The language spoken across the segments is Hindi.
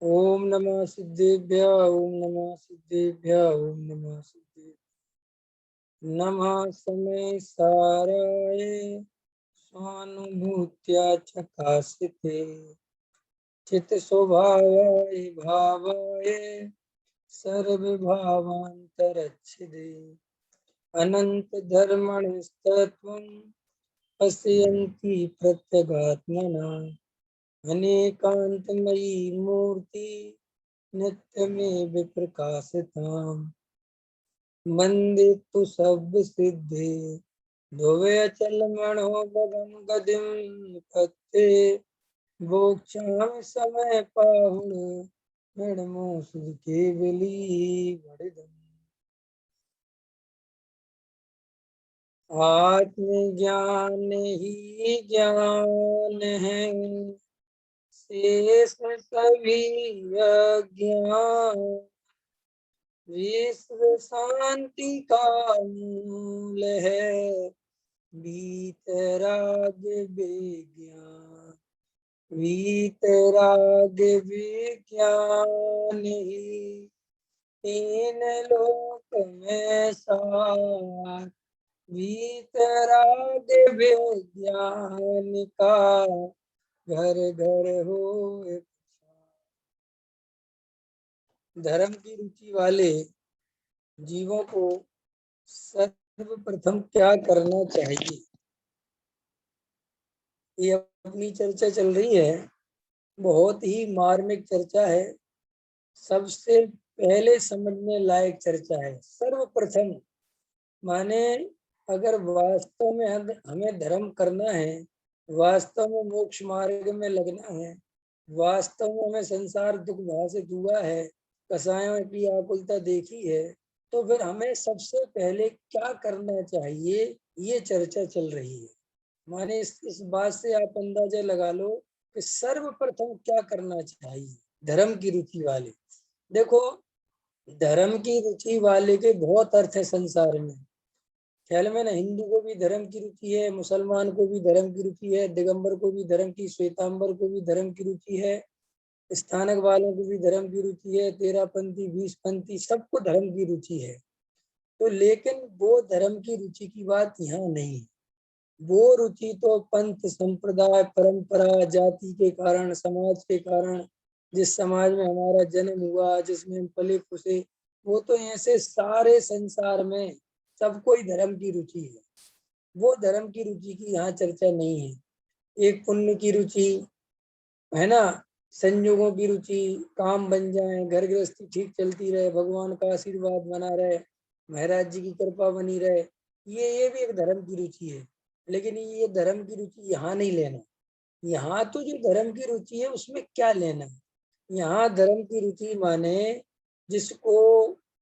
ओम नमः सिद्धेभ्य ओम नमः सिद्धेभ्य ओम नमः सिद्धेभ्य नमः समय साराय स्वानुभूत्या चकासिते चित स्वभावाय भावाय सर्वभावान्तरच्छिदे अनंत धर्मणस्तत्वं पश्यन्ति प्रत्यगात्मना अनेकांतमयी मूर्ति नित्यमेव प्रकाशिताम् वंदे तु सब सिद्धे ध्रुवे अचल मणो बगम गदिम पत्ते बोक्षाम समय पाहुण रणमो सुध केवली वड़िदम आत्मज्ञान ही ज्ञान है शेष सभी अज्ञान विश्व शांति का मूल है वीतराग विज्ञान वीतराग विज्ञान ही तीन लोक में सार वीतराग विज्ञान का घर घर हो। धर्म की रुचि वाले जीवों को सर्वप्रथम क्या करना चाहिए, ये अपनी चर्चा चल रही है। बहुत ही मार्मिक चर्चा है, सबसे पहले समझने लायक चर्चा है। सर्वप्रथम माने अगर वास्तव में हमें धर्म करना है, वास्तव में मोक्ष मार्ग में लगना है, वास्तव में हमें संसार दुख भाव से जुआ है, कसायों की आकुलता देखी है, तो फिर हमें सबसे पहले क्या करना चाहिए, ये चर्चा चल रही है। माने इस बात से आप अंदाजा लगा लो कि सर्वप्रथम क्या करना चाहिए धर्म की रुचि वाले। देखो, धर्म की रुचि वाले के बहुत अर्थ है संसार में। ख्याल में ना, हिंदू को भी धर्म की रुचि है, मुसलमान को भी धर्म की रुचि है, दिगंबर को भी धर्म की, श्वेतांबर को भी धर्म की रुचि है, स्थानक वालों को भी धर्म की रुचि है, 13पंथी 20पंथी सबको धर्म की रुचि है। तो लेकिन वो धर्म की रुचि की बात यहाँ नहीं है। वो रुचि तो पंथ संप्रदाय परंपरा जाति के कारण, समाज के कारण, जिस समाज में हमारा जन्म हुआ, जिसमें हम पले फुसे, वो तो ऐसे सारे संसार में सबको ही धर्म की रुचि है। वो धर्म की रुचि की यहाँ चर्चा नहीं है। एक पुण्य की रुचि है ना, संयोगों की रुचि, काम बन जाए, घर गृहस्थी ठीक चलती रहे, भगवान का आशीर्वाद बना रहे, महाराज जी की कृपा बनी रहे, ये भी एक धर्म की रुचि है। लेकिन ये धर्म की रुचि यहाँ नहीं लेना। यहाँ तो जो धर्म की रुचि है उसमें क्या लेना है। यहाँ धर्म की रुचि माने जिसको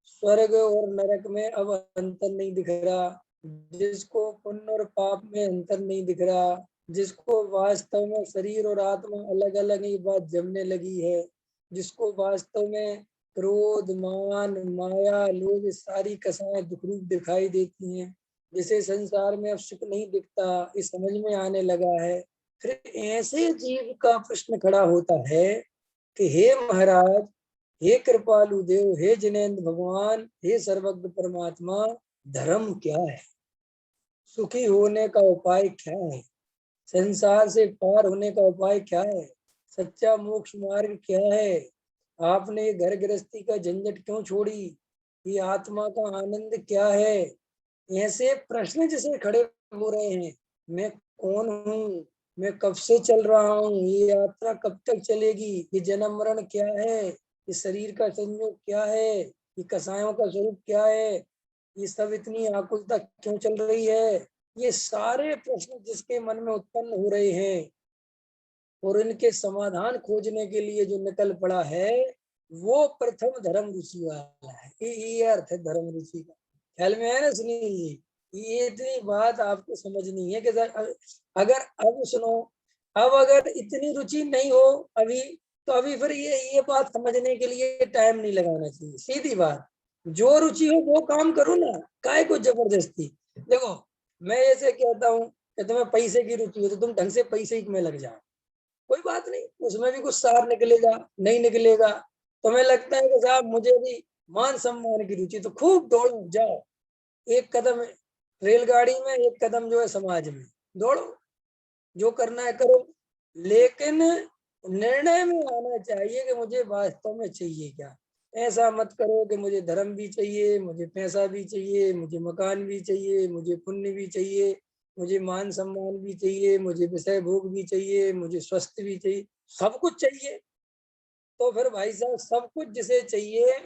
स्वर्ग और नरक में अब अंतर नहीं दिख रहा, जिसको पुण्य और पाप में अंतर नहीं दिख रहा, जिसको वास्तव में शरीर और आत्मा अलग अलग ही बात जमने लगी है, जिसको वास्तव में क्रोध मान माया लोभ सारी कसाएं दुख रूप दिखाई देती हैं, जिसे संसार में अब सुख नहीं दिखता, इस समझ में आने लगा है, फिर ऐसे जीव का प्रश्न खड़ा होता है कि हे महाराज, हे कृपालु देव, हे जिनेन्द्र भगवान, हे सर्वज्ञ परमात्मा, धर्म क्या है, सुखी होने का उपाय क्या है, संसार से पार होने का उपाय क्या है, सच्चा मोक्ष मार्ग क्या है, आपने ये घर गृहस्थी का झंझट क्यों छोड़ी, ये आत्मा का आनंद क्या है। ऐसे प्रश्न जैसे खड़े हो रहे हैं, मैं कौन हूँ, मैं कब से चल रहा हूँ, ये यात्रा कब तक चलेगी, ये जन्म मरण क्या है, ये शरीर का संयोग क्या है, ये कसायों का स्वरूप क्या है, ये सब इतनी आकुलता क्यों चल रही है। ये सारे प्रश्न जिसके मन में उत्पन्न हो रहे हैं और इनके समाधान खोजने के लिए जो निकल पड़ा है, वो प्रथम धर्म रुचि वाला है। ये अर्थ है धर्म रुचि का। ख्याल में है ना सुनील जी, ये इतनी बात आपको समझनी है कि अगर अब सुनो, अब अगर इतनी रुचि नहीं हो अभी, तो अभी फिर ये बात समझने के लिए टाइम नहीं लगाना चाहिए। सीधी बात, जो रुचि हो वो काम करो ना, काहे को जबरदस्ती। देखो, मैं ऐसे कहता हूँ, कि तुम्हें पैसे की रुचि हो तो तुम ढंग से पैसे ही में लग जाओ, कोई बात नहीं, उसमें भी कुछ सार निकलेगा, नहीं निकलेगा। तुम्हें लगता है कि साहब मुझे भी मान सम्मान की रुचि, तो खूब दौड़ो जाओ, एक कदम रेलगाड़ी में, एक कदम जो है समाज में, दौड़ो, जो करना है करो, लेकिन निर्णय में आना चाहिए कि मुझे वास्तव में चाहिए क्या। ऐसा मत करो कि मुझे धर्म भी चाहिए, मुझे पैसा भी चाहिए, मुझे मकान भी चाहिए, मुझे पुण्य भी चाहिए, मुझे मान सम्मान भी चाहिए, मुझे विषय भोग भी चाहिए, मुझे स्वस्थ भी चाहिए, सब कुछ चाहिए। तो फिर भाई साहब सब कुछ जिसे चाहिए,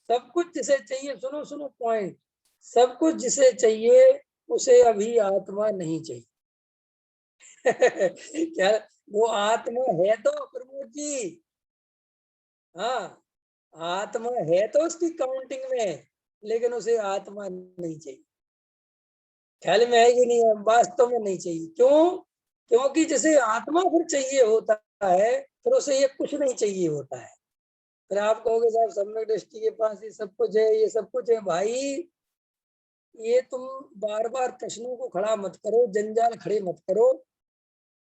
सब कुछ जिसे चाहिए, सुनो सुनो पॉइंट, सब कुछ जिसे चाहिए उसे अभी आत्मा नहीं चाहिए। क्या वो आत्मा है तो प्रमोद जी, हाँ, आत्मा है तो उसकी काउंटिंग में, लेकिन उसे आत्मा नहीं चाहिए। ख्याल में है कि नहीं है? वास्तव में नहीं चाहिए। क्यों? क्योंकि जैसे आत्मा फिर चाहिए होता है, फिर उसे ये कुछ नहीं चाहिए होता है। फिर आप कहोगे साहब सम्यक दृष्टि के पास ये सब कुछ है, ये सब कुछ है। भाई ये तुम बार बार प्रश्नों को खड़ा मत करो, जंजाल खड़े मत करो,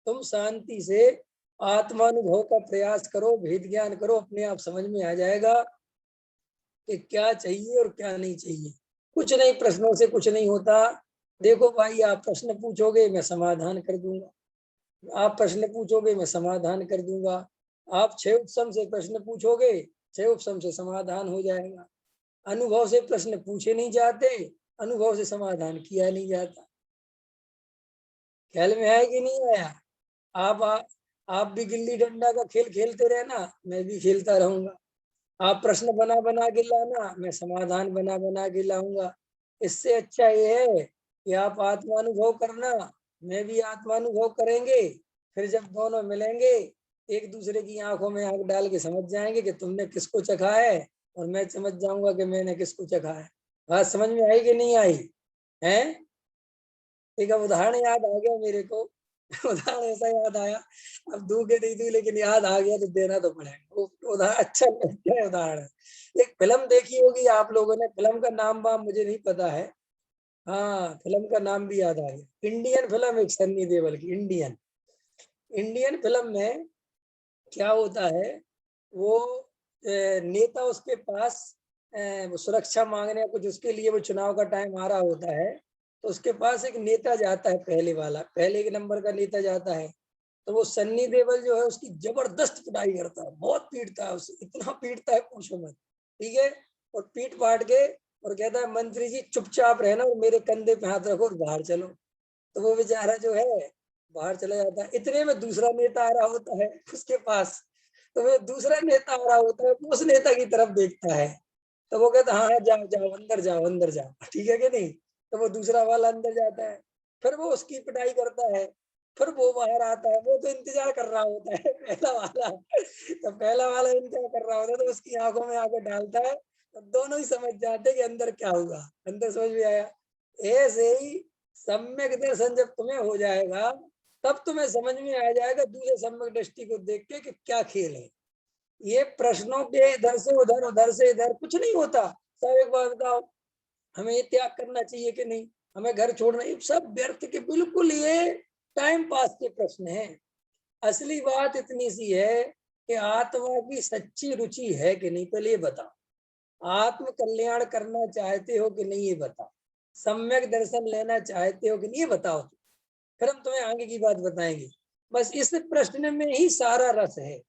तुम शांति से आत्मानुभव का प्रयास करो, भेद ज्ञान करो, अपने आप समझ में आ जाएगा कि क्या चाहिए और क्या नहीं चाहिए। कुछ नहीं, प्रश्नों से कुछ नहीं होता। देखो भाई, आप प्रश्न पूछोगे मैं समाधान कर दूंगा, आप प्रश्न पूछोगे मैं समाधान कर दूंगा। आप 6 उपसम से प्रश्न पूछोगे, 6 उपसम से समाधान हो जाएगा। अनुभव से प्रश्न पूछे नहीं जाते, अनुभव से समाधान किया नहीं जाता। ख्याल में है कि नहीं आया? आप आ, आप भी गिल्ली डंडा का खेल खेलते रहना, मैं भी खेलता रहूंगा। आप प्रश्न बना बना के लाना, मैं समाधान बना बना के लाऊंगा। इससे अच्छा ये है कि आप आत्मानुभव करना, मैं भी आत्मानुभव करेंगे। फिर जब दोनों मिलेंगे, एक दूसरे की आंखों में आंख डाल के समझ जाएंगे कि तुमने किसको चखा है, और मैं समझ जाऊंगा कि मैंने किसको चखा है। बात समझ में आई कि नहीं आई है? एक अब उदाहरण याद आ गया मेरे को। उदाहरण ऐसा याद आया, अब दूं के नहीं दूं, लेकिन याद आ गया तो देना तो पड़ेगा। वो उदाहरण अच्छा लगता है, उदाहरण एक फिल्म देखी होगी आप लोगों ने, फिल्म का नाम वाम मुझे नहीं पता है। हाँ, फिल्म का नाम भी याद आ गया, इंडियन फिल्म, एक सन्नी देओल की इंडियन। इंडियन फिल्म में क्या होता है, वो नेता उसके पास वो सुरक्षा मांगने या कुछ उसके लिए, वो चुनाव का टाइम आ रहा होता है, तो उसके पास एक नेता जाता है, पहले वाला, पहले के नंबर का नेता जाता है। तो वो सन्नी देओल जो है उसकी जबरदस्त पिटाई करता है, बहुत पीटता है उसे, इतना पीटता है पूछो मत। ठीक है, और पीट पाट के और कहता है मंत्री जी चुपचाप रहना और मेरे कंधे पे हाथ रखो और बाहर चलो। तो वो बेचारा जो है बाहर चला जाता है। इतने में दूसरा नेता आ रहा होता है उसके पास। तो वो दूसरा नेता आ रहा होता है, तो उस नेता की तरफ देखता है। तो वो कहता हाँ हाँ, जाओ जाओ अंदर जाओ, अंदर जाओ, ठीक है कि नहीं। तो वो दूसरा वाला अंदर जाता है, फिर वो उसकी पिटाई करता है, फिर वो बाहर आता है। वो तो इंतजार कर रहा होता है पहला वाला, तो पहला वाला इंतजार कर रहा होता है, तो उसकी आंखों में आके डालता है, तो दोनों ही समझ जाते कि अंदर क्या हुआ। अंदर समझ में आया। ऐसे ही सम्यक दर्शन जब तुम्हें हो जाएगा, तब तुम्हें समझ में आ जाएगा दूसरे सम्यक दृष्टि को देख के कि क्या खेल है। ये प्रश्नों के इधर से उधर, उधर से इधर कुछ नहीं होता। सब एक बात बताओ, हमें ये त्याग करना चाहिए कि नहीं, हमें घर छोड़ना, ये सब व्यर्थ के, बिल्कुल ये टाइम पास के प्रश्न हैं। असली बात इतनी सी है कि आत्मा की सच्ची रुचि है कि नहीं, पहले ये बताओ। आत्म कल्याण करना चाहते हो कि नहीं, ये बताओ। सम्यक दर्शन लेना चाहते हो कि नहीं, ये बताओ। फिर हम तुम्हें आगे की बात बताएंगे। बस इस प्रश्न में ही सारा रस है।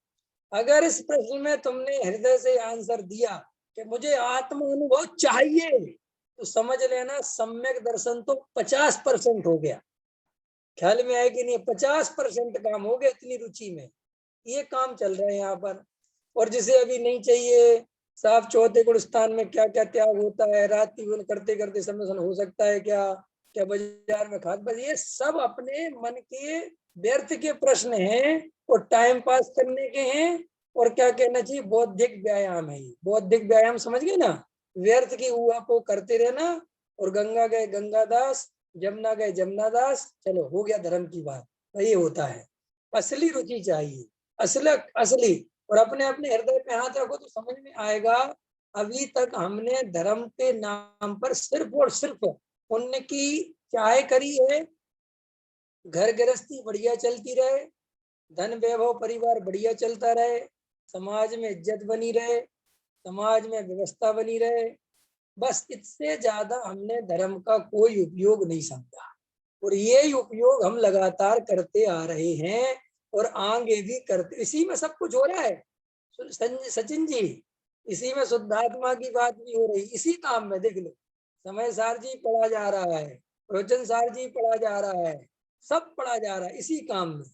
अगर इस प्रश्न में तुमने हृदय से आंसर दिया कि मुझे आत्म अनुभव चाहिए, तो समझ लेना सम्यक दर्शन तो 50% हो गया। ख्याल में आए कि नहीं? 50% काम हो गया इतनी रुचि में। ये काम चल रहे हैं यहाँ पर। और जिसे अभी नहीं चाहिए, साफ चौथे गुण स्थान में क्या क्या त्याग होता है, रात की करते करते सम्मेलन हो सकता है क्या, क्या बाजार में खाद, बस ये सब अपने मन के व्यर्थ के प्रश्न हैं और टाइम पास करने के हैं। और क्या कहना चाहिए, बौद्धिक व्यायाम है। ये बौद्धिक व्यायाम समझ गए ना, व्यर्थ की हुआ को करते रहना। और गंगा गए गंगादास, जमुना गए जमुनादास, चलो हो गया धर्म की बात। तो ये होता है, असली रुचि चाहिए, असल असली। और अपने अपने हृदय पे हाथ रखो तो समझ में आएगा। अभी तक हमने धर्म के नाम पर सिर्फ और सिर्फ पुण्य की चाय करी है, घर गृहस्थी बढ़िया चलती रहे, धन वैभव परिवार बढ़िया चलता रहे, समाज में इज्जत बनी रहे, समाज में व्यवस्था बनी रहे, बस इससे ज्यादा हमने धर्म का कोई उपयोग नहीं समझा। और ये उपयोग हम लगातार करते आ रहे हैं और आगे भी करते, इसी में सब कुछ हो रहा है सचिन जी, इसी में शुद्धात्मा की बात भी हो रही, इसी काम में देख लो, समय सार जी पढ़ा जा रहा है, रोचन सार जी पढ़ा जा रहा है, सब पढ़ा जा रहा है इसी काम में।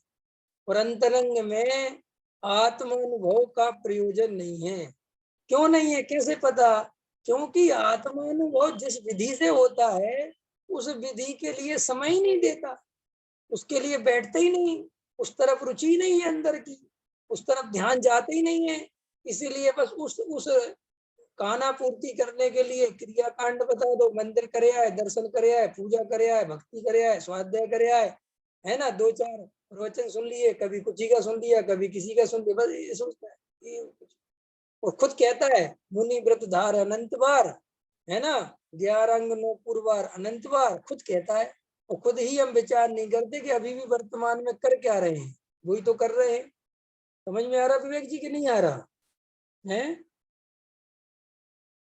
और अंतरंग में आत्मानुभव का प्रयोजन नहीं है। क्यों नहीं है, कैसे पता? क्योंकि आत्मानुभव जिस विधि से होता है उस विधि के लिए समय ही नहीं देता, उसके लिए बैठते ही नहीं, उस तरफ रुचि नहीं है अंदर की, उस तरफ ध्यान जाते ही नहीं है। इसीलिए बस उस काना पूर्ति करने के लिए क्रियाकांड बता दो, मंदिर करे आए, दर्शन करे आए, पूजा करे आए, भक्ति करे आए, स्वाध्याय करे आए, है ना, दो चार प्रवचन सुन लिए, कभी किसी का सुन लिया, कभी किसी का सुन लिया, बस ये सोचता है ये। और खुद कहता है मुनि व्रत धार अनंत बार, है ना, 11 अंग 9 पुरवार अनंत बार, खुद कहता है। और खुद ही हम विचार नहीं करते कि अभी भी वर्तमान में कर क्या रहे हैं, वही तो कर रहे हैं। समझ में आ रहा विवेक जी कि नहीं आ रहा है?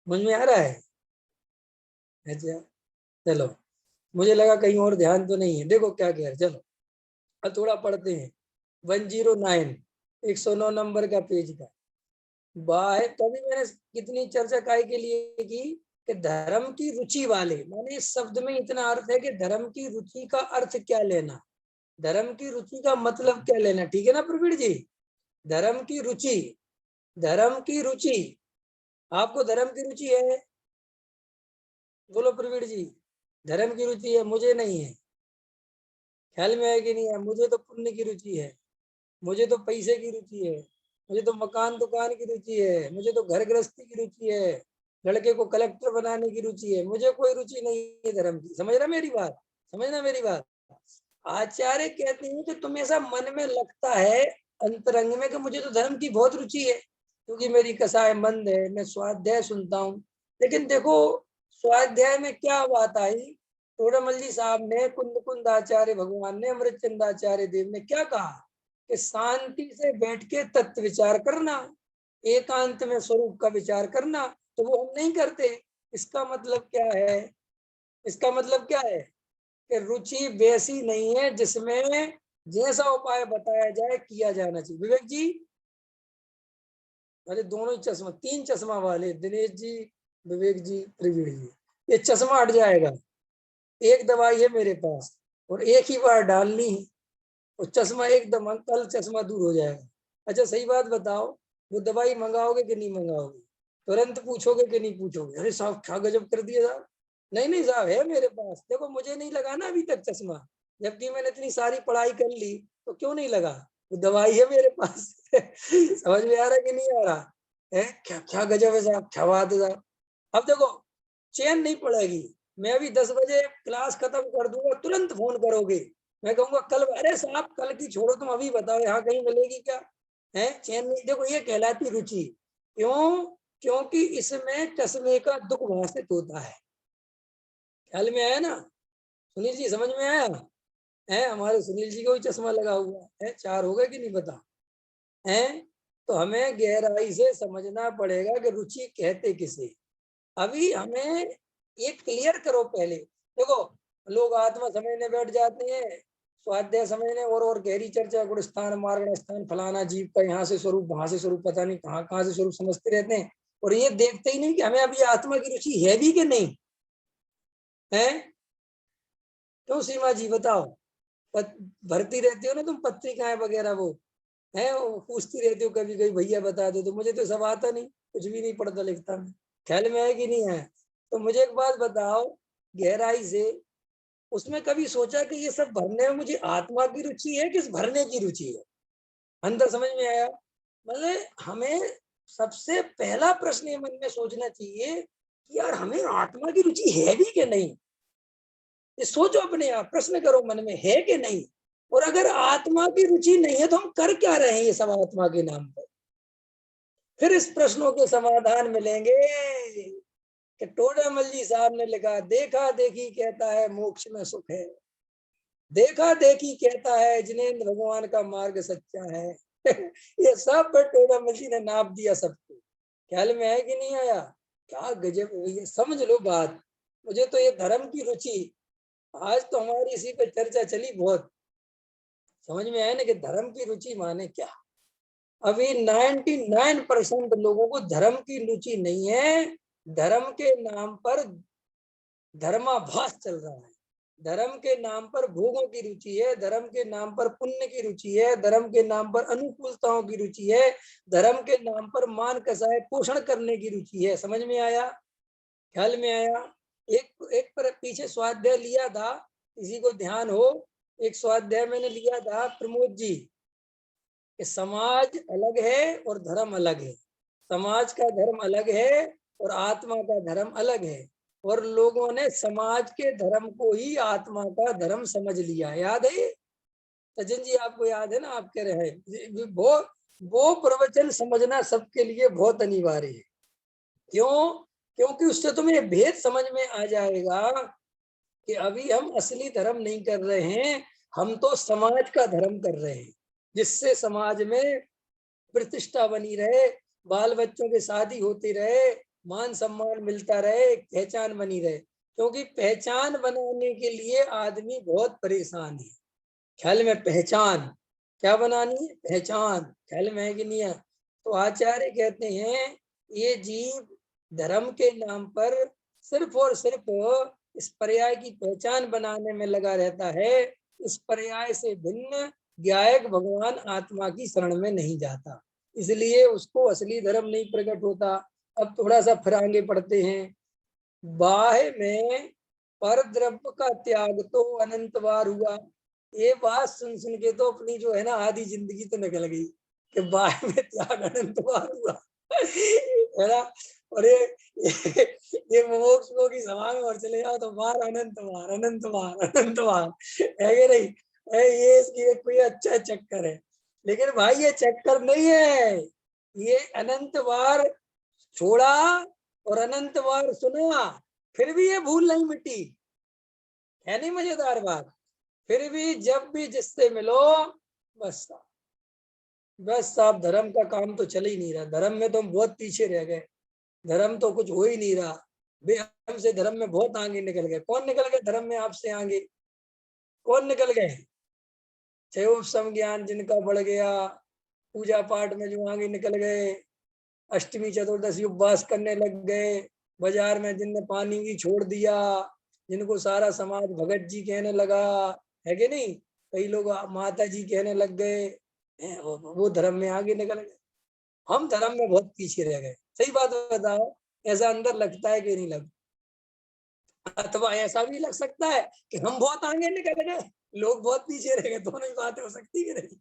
समझ में आ रहा है? अच्छा चलो, मुझे लगा कहीं और ध्यान तो नहीं है, देखो क्या कह रहे, चलो अब थोड़ा पढ़ते हैं। 109 109 नंबर का पेज का बाय, तभी मैंने कितनी चर्चा काय के लिए की कि धर्म की रुचि वाले, माने इस शब्द में इतना अर्थ है कि धर्म की रुचि का अर्थ क्या लेना, धर्म की रुचि का मतलब क्या लेना, ठीक है ना प्रवीण जी? धर्म की रुचि, धर्म की रुचि, आपको धर्म की रुचि है? बोलो प्रवीण जी, धर्म की रुचि है? मुझे नहीं है, ख्याल में है कि नहीं है? मुझे तो पुण्य की रुचि है, मुझे तो पैसे की रुचि है, मुझे तो मकान दुकान की रुचि है, मुझे तो घर गृहस्थी की रुचि है, लड़के को कलेक्टर बनाने की रुचि है, मुझे कोई रुचि नहीं है धर्म की। समझ रहा मेरी बात? समझना मेरी बात। आचार्य कहते हैं कि तुम्हें ऐसा मन में लगता है अंतरंग में कि मुझे तो धर्म की बहुत रुचि है, क्योंकि मेरी कसाय मंद है, मैं स्वाध्याय सुनता हूँ। लेकिन देखो स्वाध्याय में क्या बात आई, तोड़मल जी साहब ने, कुंद कुंद आचार्य भगवान ने, अमृत चंद आचार्य देव ने क्या कहा कि शांति से बैठ के तत्व विचार करना, एकांत में स्वरूप का विचार करना, तो वो हम नहीं करते। इसका मतलब क्या है? इसका मतलब क्या है कि रुचि वैसी नहीं है जिसमें जैसा उपाय बताया जाए किया जाना चाहिए। विवेक जी, अरे दोनों ही चश्मा, 3 चश्मा वाले, दिनेश जी, विवेक जी, प्रवीण जी, ये चश्मा हट जाएगा। एक दवाई है मेरे पास और एक ही बार डालनी है, और चश्मा एकदम कल चश्मा दूर हो जाएगा। अच्छा सही बात बताओ, वो दवाई मंगाओगे कि नहीं मंगाओगे? तुरंत पूछोगे कि नहीं पूछोगे? अरे साहब क्या गजब कर दिया साहब। नहीं नहीं साहब, है मेरे पास, देखो मुझे नहीं लगा ना अभी तक चश्मा, जबकि मैंने इतनी सारी पढ़ाई कर ली, तो क्यों नहीं लगा? वो दवाई है मेरे पास। समझ में आ रहा कि नहीं आ रहा है? क्या क्या गजब है साहब, क्या बात है साहब। अब देखो चैन नहीं पड़ेगी, मैं अभी 10 बजे क्लास खत्म कर दूंगा, तुरंत फोन करोगे, मैं कहूंगा कल, अरे साहब कल की छोड़ो, तुम अभी बताओ यहाँ कहीं मिलेगी क्या? है चैन नहीं। देखो ये कहलाती रुचि। क्यों? क्योंकि इसमें चश्मे का दुख भाषित होता है। ख्याल में आया ना? सुनील जी समझ में आया है? हमारे सुनील जी को भी चश्मा लगा हुआ है, 4 हो गए कि नहीं बता है? तो हमें गहराई से समझना पड़ेगा कि रुचि कहते किसे। अभी हमें ये क्लियर करो पहले। देखो लोग आत्मा समझने बैठ जाते हैं, स्वाध्याय समझने, और गहरी चर्चा, गुण स्थान, मार्ग स्थान, फलाना जीव का यहाँ से स्वरूप, वहां से स्वरूप, पता नहीं कहाँ कहाँ से स्वरूप समझते रहते हैं, और ये देखते ही नहीं कि हमें अभी आत्मा की रुचि है भी कि नहीं है। क्यों सीमा जी बताओ? भरती रहती हो ना तुम पत्रिकाएं वगैरह, वो है, वो पूछती रहती हो कभी कभी, भैया बता दो, तो मुझे तो सब आता नहीं, कुछ भी नहीं पढ़ता लिखता मैं। ख्याल में है कि नहीं है? तो मुझे एक बात बताओ गहराई से, उसमें कभी सोचा कि ये सब भरने में मुझे आत्मा की रुचि है किस भरने की रुचि है? अंदर समझ में आया? मतलब हमें सबसे पहला प्रश्न ये मन में सोचना चाहिए कि यार हमें आत्मा की रुचि है भी कि नहीं। ये सोचो अपने आप, प्रश्न करो मन में, है कि नहीं? और अगर आत्मा की रुचि नहीं है तो हम कर क्या रहे हैं ये सब आत्मा के नाम पर? फिर इस प्रश्नों के समाधान मिलेंगे कि टोडामल जी साहब ने लिखा, देखा देखी कहता है मोक्ष में सुख है। देखा देखी कहता है जिनेंद्र भगवान का मार्ग सच्चा है। ये सब टोड़ा मसी ने नाप दिया सबको। ख्याल में है कि नहीं आया? क्या गजब हुई है, समझ लो बात। मुझे तो ये धर्म की रुचि, आज तो हमारी इसी पे चर्चा चली बहुत, समझ में आया ना कि धर्म की रुचि माने क्या। अभी 99% लोगों को धर्म की रुचि नहीं है। धर्म के नाम पर धर्माभास चल रहा है, धर्म के नाम पर भोगों की रुचि है, धर्म के नाम पर पुण्य की रुचि है, धर्म के नाम पर अनुकूलताओं की रुचि है, धर्म के नाम पर मान कसाय पोषण करने की रुचि है। समझ में आया? ख्याल में आया? एक एक पर पीछे स्वाध्याय लिया था, किसी को ध्यान हो, एक स्वाध्याय मैंने लिया था प्रमोद जी कि समाज अलग है और धर्म अलग है, समाज का धर्म अलग है और आत्मा का धर्म अलग है, और लोगों ने समाज के धर्म को ही आत्मा का धर्म समझ लिया। याद है सचिन जी? आपको याद है ना? आप कह रहे हैं वो प्रवचन समझना सबके लिए बहुत अनिवार्य है। क्यों? क्योंकि उससे तुम्हें भेद समझ में आ जाएगा कि अभी हम असली धर्म नहीं कर रहे हैं, हम तो समाज का धर्म कर रहे हैं, जिससे समाज में प्रतिष्ठा बनी रहे, बाल बच्चों की शादी होती रहे, मान सम्मान मिलता रहे, पहचान बनी रहे। क्योंकि पहचान बनाने के लिए आदमी बहुत परेशान है। ख्याल में? पहचान क्या बनानी है? पहचान। ख्याल में है कि नहीं है? तो आचार्य कहते हैं ये जीव धर्म के नाम पर सिर्फ और सिर्फ इस पर्याय की पहचान बनाने में लगा रहता है। इस पर्याय से भिन्न ज्ञायक भगवान आत्मा की शरण में नहीं जाता, इसलिए उसको असली धर्म नहीं प्रकट होता। अब थोड़ा सा फिर आगे पढ़ते हैं। बाह्य में पर द्रव्य का त्याग तो अनंत बार हुआ। ये बात सुन सुन के तो अपनी जो है ना आधी जिंदगी तो निकल गई कि बाह्य में त्याग अनंत बार हुआ। है ना? और ये मुमुक्षुओं की सभा में और चले जाओ तो बार अनंत बार अनंत बार अनंत बार, है कि नहीं? ये इसकी कोई अच्छा चक्कर है, लेकिन भाई ये चक्कर नहीं है। ये अनंत बार छोड़ा और अनंत बार सुना, फिर भी ये भूल नहीं मिटी। है नहीं मजेदार बात? फिर भी जब भी जिससे मिलो बस बस साहब धर्म का काम तो चल ही नहीं रहा, धर्म में तो हम बहुत पीछे रह गए, धर्म तो कुछ हो ही नहीं रहा। बे हमसे धर्म में बहुत आगे निकल गए। कौन निकल गए धर्म में आपसे आगे? कौन निकल गए? चाहे समज्ञान जिनका बढ़ गया, पूजा पाठ में जो आगे निकल गए, अष्टमी चतुर्दशी उपवास करने लग गए, बाजार में जिनने पानी भी छोड़ दिया, जिनको सारा समाज भगत जी कहने लगा, है कि नहीं? कई लोग माता जी कहने लग गए, वो धर्म में आगे निकल गए, हम धर्म में बहुत पीछे रह गए। सही बात बताओ, ऐसा अंदर लगता है कि नहीं लगता? अथवा ऐसा भी लग सकता है कि हम बहुत आगे निकल गए, लोग बहुत पीछे रह गए। दोनों ही बातें हो सकती है नहीं?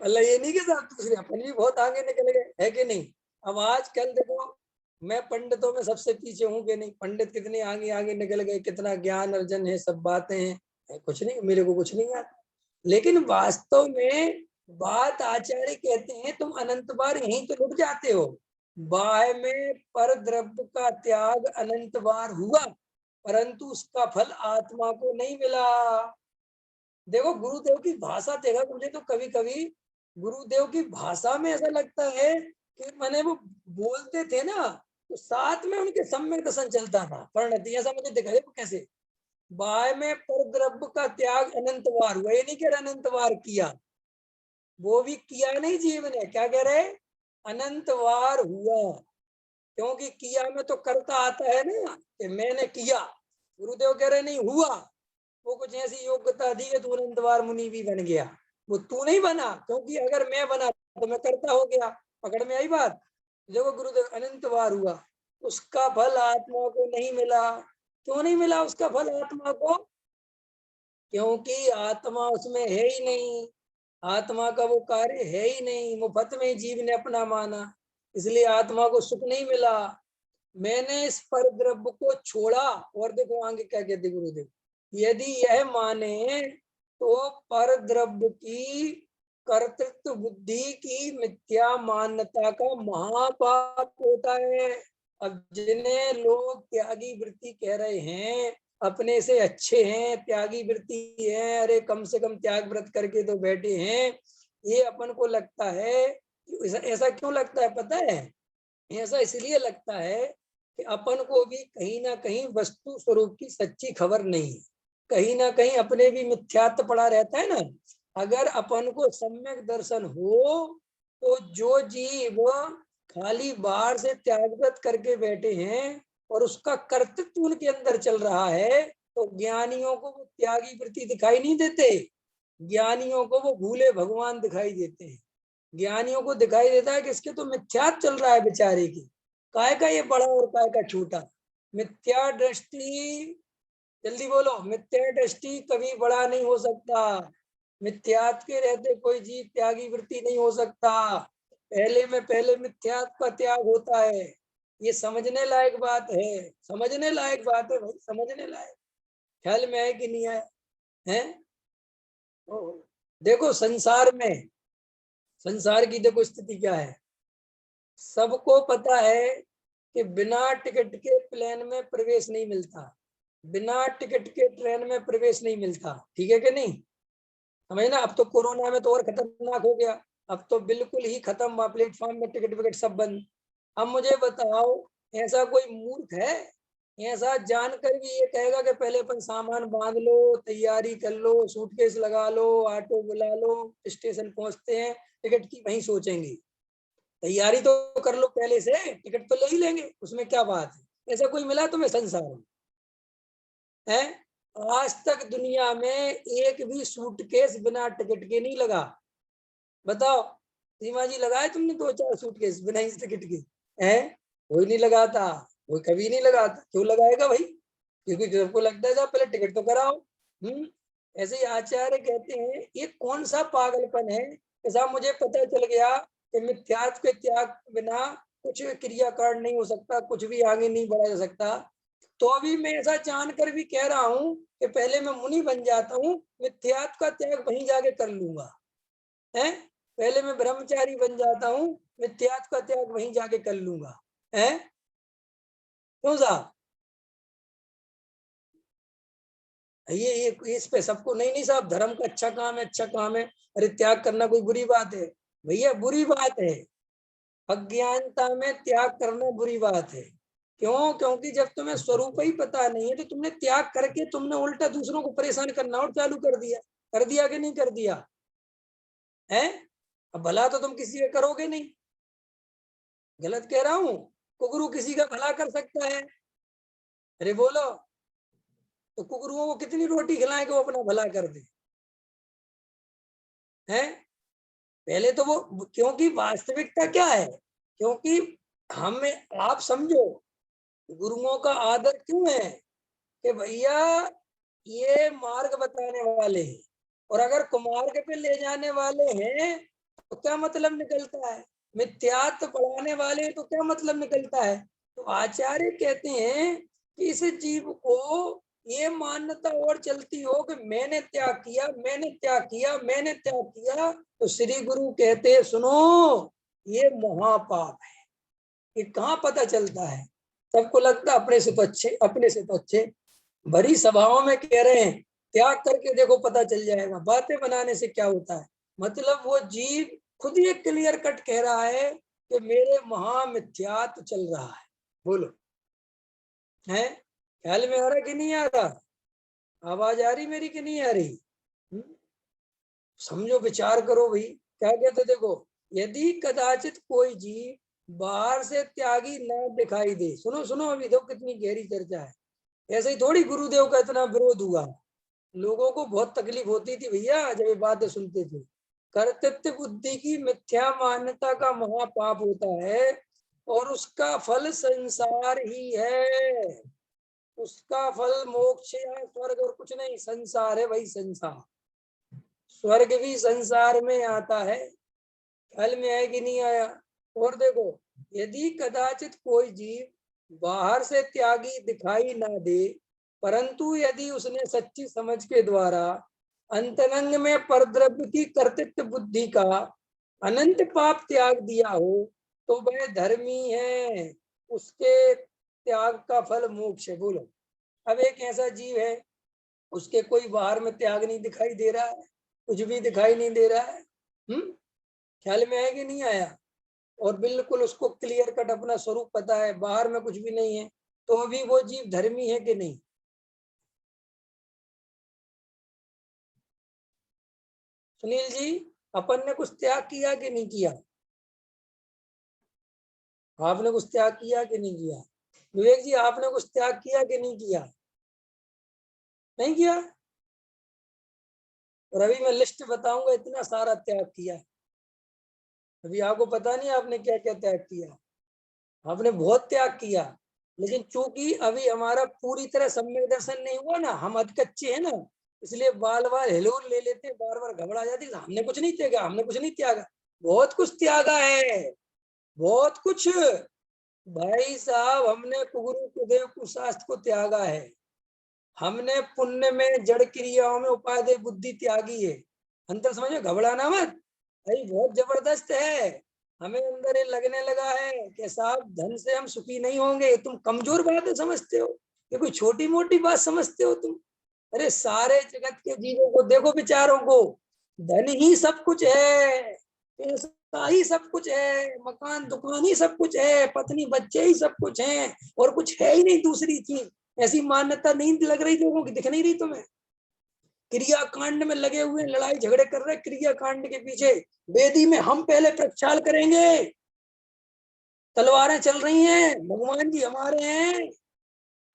मतलब ये नहीं कि साहब दूसरे अपन भी बहुत आगे निकल गए, है कि नहीं? अब आजकल देखो, मैं पंडितों में सबसे पीछे हूँ कि नहीं? पंडित कितने आगे आगे निकल गए, कितना ज्ञान अर्जन है, सब बातें हैं। कुछ नहीं, मेरे को कुछ नहीं आता। लेकिन वास्तव में बात आचार्य कहते हैं तुम अनंत बार यहीं तो रुक जाते हो। बाह्य में पर द्रव्य का त्याग अनंत बार हुआ, परंतु उसका फल आत्मा को नहीं मिला। देखो गुरुदेव की भाषा देखा, मुझे तो कभी कभी गुरुदेव की भाषा में ऐसा लगता है कि मैंने वो बोलते थे ना तो साथ में उनके सम्यक दर्शन चलता था, परिणति ऐसा मुझे दिखाई। कैसे बाह्य में पर द्रव्य का त्याग अनंत बार हुआ, ये नहीं कह रहा अनंत बार किया, वो भी किया नहीं जीव ने, क्या कह रहे? अनंत बार हुआ। क्योंकि किया में तो करता आता है ना कि मैंने किया। गुरुदेव कह रहे नहीं हुआ, वो कुछ ऐसी योग्यता दी है तू अनंत बार मुनि भी बन गया। वो तू नहीं बना, क्योंकि अगर मैं बना तो मैं करता हो गया। पकड़ में आई बात? देखो गुरुदेव अनंत बार हुआ, उसका फल आत्मा को नहीं मिला। क्यों नहीं मिला उसका फल आत्मा को? क्योंकि आत्मा उसमें है ही नहीं, आत्मा का वो कार्य है ही नहीं, मुफ्त में जीव ने अपना माना, इसलिए आत्मा को सुख नहीं मिला। मैंने इस पर द्रव्य को छोड़ा। और देखो आगे क्या कहते गुरुदेव, यदि यह माने तो पर द्रव्य की कर्तृत्व बुद्धि की मिथ्या मान्यता का महापाप होता है। अब जिन्हें लोग त्यागी वृत्ति कह रहे हैं, अपने से अच्छे हैं, त्यागी वृत्ति है, अरे कम से कम त्याग व्रत करके तो बैठे हैं, ये अपन को लगता है। ऐसा क्यों लगता है पता है? ऐसा इसलिए लगता है कि अपन को भी कहीं ना कहीं वस्तु स्वरूप की सच्ची खबर नहीं है, कहीं ना कहीं अपने भी मिथ्यात्व पड़ा रहता है ना। अगर अपन को सम्यक दर्शन हो तो जो जीव खाली बाहर से त्यागव्रत करके बैठे हैं और उसका कर्तृत्व उनके अंदर चल रहा है, तो ज्ञानियों को वो त्यागी वृत्ति दिखाई नहीं देते, ज्ञानियों को वो भूले भगवान दिखाई देते हैं। ज्ञानियों को दिखाई देता है कि इसके तो मिथ्यात्व चल रहा है बेचारे की, काय का ये बड़ा और काय का छोटा। मिथ्या दृष्टि, जल्दी बोलो, मिथ्या दृष्टि कभी बड़ा नहीं हो सकता। मिथ्यात्व के रहते कोई जीव त्यागी वृत्ति नहीं हो सकता। पहले मिथ्यात्व का त्याग होता है। ये समझने लायक बात है, समझने लायक बात है भाई, समझने लायक। ख्याल में है कि नहीं आया है? देखो संसार की देखो स्थिति क्या है। सबको पता है कि बिना टिकट के प्लेन में प्रवेश नहीं मिलता, बिना टिकट के ट्रेन में प्रवेश नहीं मिलता, ठीक है कि नहीं? समझना। अब तो कोरोना में तो और खतरनाक हो गया, अब तो बिल्कुल ही खत्म, प्लेटफॉर्म में टिकट विकट सब बंद। अब मुझे बताओ, ऐसा कोई मूर्ख है ऐसा जानकर भी ये कहेगा कि पहले अपन सामान बांध लो, तैयारी कर लो, सूटकेस लगा लो, ऑटो बुला लो, स्टेशन पहुंचते हैं टिकट की वहीं सोचेंगे। तैयारी तो कर लो पहले से, टिकट तो ले ही लेंगे, उसमें क्या बात है। ऐसा कोई मिला तुम्हें संसार में? है? आज तक दुनिया में एक भी सूटकेस बिना टिकट के नहीं लगा। बताओ सीमा जी, लगाए तुमने 2-4 सूटकेस बिना इस टिकट के? है? कोई नहीं लगाता, कोई कभी नहीं लगाता। क्यों लगाएगा भाई? क्योंकि सबको लगता है पहले टिकट तो कराओ। ऐसे ही आचार्य कहते हैं ये कौन सा पागलपन है कि साहब मुझे पता चल गया कि मिथ्यात्व के त्याग बिना कुछ क्रियाकांड नहीं हो सकता, कुछ भी आगे नहीं बढ़ा जा सकता, तो अभी मैं ऐसा जानकर भी कह रहा हूँ कि पहले मैं मुनि बन जाता हूँ, मिथ्यात्व का त्याग वहीं जाके कर लूंगा। है? पहले मैं ब्रह्मचारी बन जाता हूँ, मिथ्यात्व का त्याग वहीं जाके कर लूंगा। है? क्यों साहब? ये इस पे सबको नहीं नहीं साहब, धर्म का अच्छा काम है, अच्छा काम है, अरे त्याग करना कोई बुरी बात है? भैया बुरी बात है, अज्ञानता में त्याग करना बुरी बात है। क्यों? क्योंकि जब तुम्हें स्वरूप ही पता नहीं है तो तुमने त्याग करके तुमने उल्टा दूसरों को परेशान करना और चालू कर दिया। कर दिया कि नहीं कर दिया? है? अब भला तो तुम किसी का करोगे नहीं, गलत कह रहा हूं? कुकरू किसी का भला कर सकता है? अरे बोलो, तो कुकरुओं को कितनी रोटी खिलाएं कि वो अपना भला कर दे? हैं? पहले तो वो, क्योंकि वास्तविकता क्या है, क्योंकि हमें, आप समझो गुरुओं का आदर क्यों है कि भैया ये मार्ग बताने वाले हैं, और अगर कुमार्ग पे ले जाने वाले हैं तो क्या मतलब निकलता है? मिथ्यात्व पढ़ाने वाले तो क्या मतलब निकलता है? तो आचार्य कहते हैं कि इस जीव को ये मान्यता और चलती हो कि मैंने त्याग किया, मैंने त्याग किया, मैंने त्याग किया, तो श्री गुरु कहते हैं सुनो, ये महापाप है। ये कहाँ पता चलता है? सबको लगता है अपने से तो अच्छे, अपने से तो अच्छे, भरी सभाओं में कह रहे हैं त्याग करके देखो पता चल जाएगा। बातें बनाने से क्या होता है? मतलब वो जीव खुद ही क्लियर कट कह रहा है कि मेरे महामिथ्यात्व चल रहा है। बोलो, है? ख्याल में आ रहा कि नहीं आ रहा? आवाज आ रही मेरी कि नहीं आ रही? समझो, विचार करो भाई। क्या कहते देखो, यदि कदाचित कोई जीव बाहर से त्यागी न दिखाई दे, सुनो सुनो अभी देखो कितनी गहरी चर्चा है। ऐसे ही थोड़ी गुरुदेव का इतना विरोध हुआ, लोगों को बहुत तकलीफ होती थी भैया जब ये बातें सुनते थे। कर्तृत्व बुद्धि की मिथ्या मान्यता का महापाप होता है और उसका फल संसार ही है। उसका फल मोक्ष या स्वर्ग और कुछ नहीं, संसार है भाई, संसार। स्वर्ग भी संसार में आता है। ख्याल में आया कि नहीं आया? और देखो, यदि कदाचित कोई जीव बाहर से त्यागी दिखाई ना दे, परंतु यदि उसने सच्ची समझ के द्वारा अंतरंग में परद्रव्य की कर्तृत्व बुद्धि का अनंत पाप त्याग दिया हो तो वह धर्मी है, उसके त्याग का फल मोक्ष है। बोलो, अब एक ऐसा जीव है, उसके कोई बाहर में त्याग नहीं दिखाई दे रहा है, कुछ भी दिखाई नहीं दे रहा है, ख्याल में आया कि नहीं आया? और बिल्कुल उसको क्लियर कट अपना स्वरूप पता है, बाहर में कुछ भी नहीं है, तो अभी वो जीव धर्मी है कि नहीं? सुनील जी, अपन ने कुछ त्याग किया कि नहीं किया? आपने कुछ त्याग किया कि नहीं किया? विवेक जी, आपने कुछ त्याग किया कि नहीं किया? नहीं किया? और अभी मैं लिस्ट बताऊंगा, इतना सारा त्याग किया। अभी आपको पता नहीं आपने क्या क्या त्याग किया। आपने बहुत त्याग किया, लेकिन चूंकि अभी हमारा पूरी तरह सम्यक दर्शन नहीं हुआ ना, हम अधकच्चे हैं ना, इसलिए बार बार हिलोर ले लेते हैं, बार बार घबरा जाते हैं, हमने कुछ नहीं त्यागा, हमने कुछ नहीं त्यागा। बहुत कुछ त्यागा है, बहुत कुछ। भाई साहब, हमने कुगुरु कुदेव कुशास्त्र को त्यागा है, हमने पुण्य में जड़ क्रियाओं में उपादेय बुद्धि त्यागी है। अंतर समझ में, घबराना मत भाई, बहुत जबरदस्त है। हमें अंदर ये लगने लगा है कि साहब धन से हम सुखी नहीं होंगे, तुम कमजोर बात समझते हो, ये कोई छोटी मोटी बात समझते हो तुम? अरे सारे जगत के जीवों को देखो, विचारों को, धन ही सब कुछ है, पैसा ही सब कुछ है, मकान दुकान ही सब कुछ है, पत्नी बच्चे ही सब कुछ हैं, और कुछ है ही नहीं दूसरी चीज। ऐसी मान्यता नहीं लग रही लोगों की? दिख नहीं रही तुम्हें? क्रिया कांड में लगे हुए, लड़ाई झगड़े कर रहे क्रिया कांड के पीछे। वेदी में हम पहले प्रक्षाल करेंगे, तलवारें चल रही हैं, भगवान जी हमारे हैं।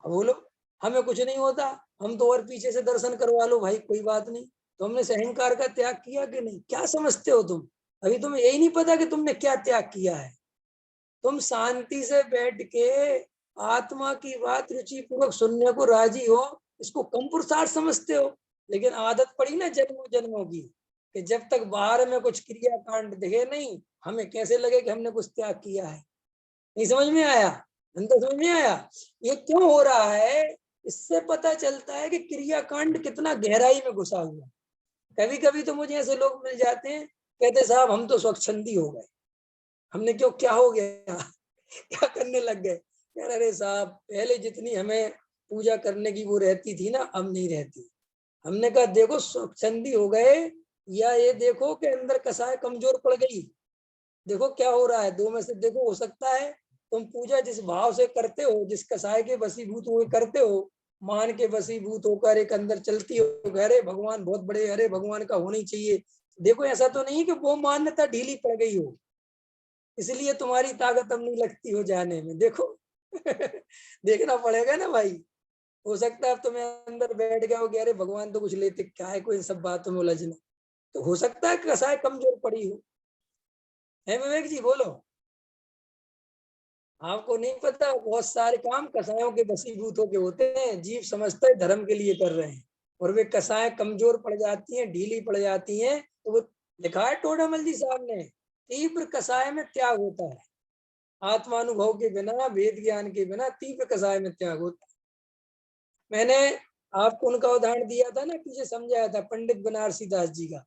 अब बोलो, हमें कुछ नहीं होता, हम तो और पीछे से दर्शन करवा लो भाई, कोई बात नहीं। तो हमने अहंकार का त्याग किया कि नहीं? क्या समझते हो तुम? अभी तुम्हें यही नहीं पता कि तुमने क्या त्याग किया है। तुम शांति से बैठ के आत्मा की बात रुचि पूर्वक सुनने को राजी हो, इसको कम पुरुषार्थ समझते हो। लेकिन आदत पड़ी ना जन्मों जन्मों की, कि जब तक बाहर में कुछ क्रिया कांड दिखे नहीं, हमें कैसे लगे कि हमने कुछ त्याग किया है। नहीं समझ में आया? अंदर समझ में आया ये क्यों हो रहा है? इससे पता चलता है कि क्रिया कांड कितना गहराई में घुसा हुआ। कभी कभी तो मुझे ऐसे लोग मिल जाते हैं, कहते साहब हम तो स्वच्छंदी हो गए। हमने क्यों, क्या हो गया? क्या करने लग गए? यार अरे साहब, पहले जितनी हमें पूजा करने की वो रहती थी ना, अब नहीं रहती। हमने कहा देखो स्वच्छंदी हो गए, या ये देखो कि अंदर कसाय कमजोर पड़ गई। देखो क्या हो रहा है, दो में से देखो। हो सकता है तुम पूजा जिस भाव से करते हो, जिस कसाय के वसीभूत हुए करते हो, मान के वसीभूत होकर एक अंदर चलती हो, अरे भगवान बहुत बड़े, अरे भगवान का होना ही चाहिए। देखो ऐसा तो नहीं कि वो मान्यता ढीली पड़ गई हो, इसलिए तुम्हारी ताकत अब नहीं लगती हो जाने में। देखो देखना पड़ेगा ना भाई। हो सकता है अब तुम्हें अंदर बैठ गया हो कि अरे भगवान तो कुछ लेते, क्या है कोई इन सब बातों में उलझना। तो हो सकता है कसाय कमजोर पड़ी हो। है विवेक जी, बोलो। आपको नहीं पता, बहुत सारे काम कसायों के वसीभूत होके होते हैं, जीव समझते हैं धर्म के लिए कर रहे हैं, और वे कसाय कमजोर पड़ जाती हैं, ढीली पड़ जाती हैं, तो वो लिखा है टोडामल जी साहब ने, तीव्र कसाय में त्याग होता है। आत्मानुभव के बिना, वेद ज्ञान के बिना तीव्र कसाय में त्याग होता है। मैंने आपको उनका उदाहरण दिया था ना, पीछे समझाया था, पंडित बनारसी दास जी का।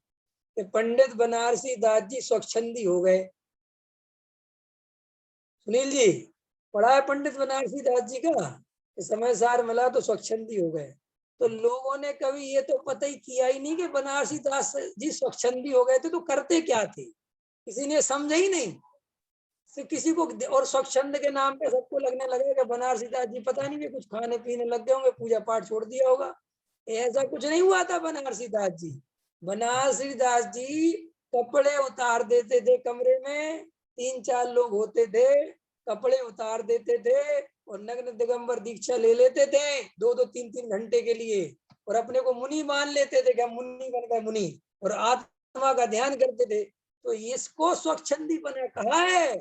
कि पंडित बनारसी दास जी स्वच्छंदी हो गए। सुनील जी, पढ़ा है पंडित बनारसी दास जी का कि समय सार मिला तो स्वच्छंदी हो गए। तो लोगों ने कभी ये तो पता ही किया ही नहीं कि बनारसी दास जी स्वच्छंदी हो गए थे तो करते क्या थे, किसी ने समझा ही नहीं। से किसी को, और स्वच्छंद के नाम पे सबको लगने लगे कि बनारसी दास जी पता नहीं वे कुछ खाने पीने लग गए होंगे, पूजा पाठ छोड़ दिया होगा। ऐसा कुछ नहीं हुआ था बनारसी दास जी। बनारसी दास जी कपड़े उतार देते थे कमरे में, 3-4 लोग होते थे, कपड़े उतार देते थे और नग्न दिगंबर दीक्षा ले लेते थे 2-2 3-3 घंटे के लिए, और अपने को मुनि मान लेते थे कि हम मुनि बन गए मुनि, और आत्मा का ध्यान करते थे। तो इसको स्वच्छंदी बना कहा है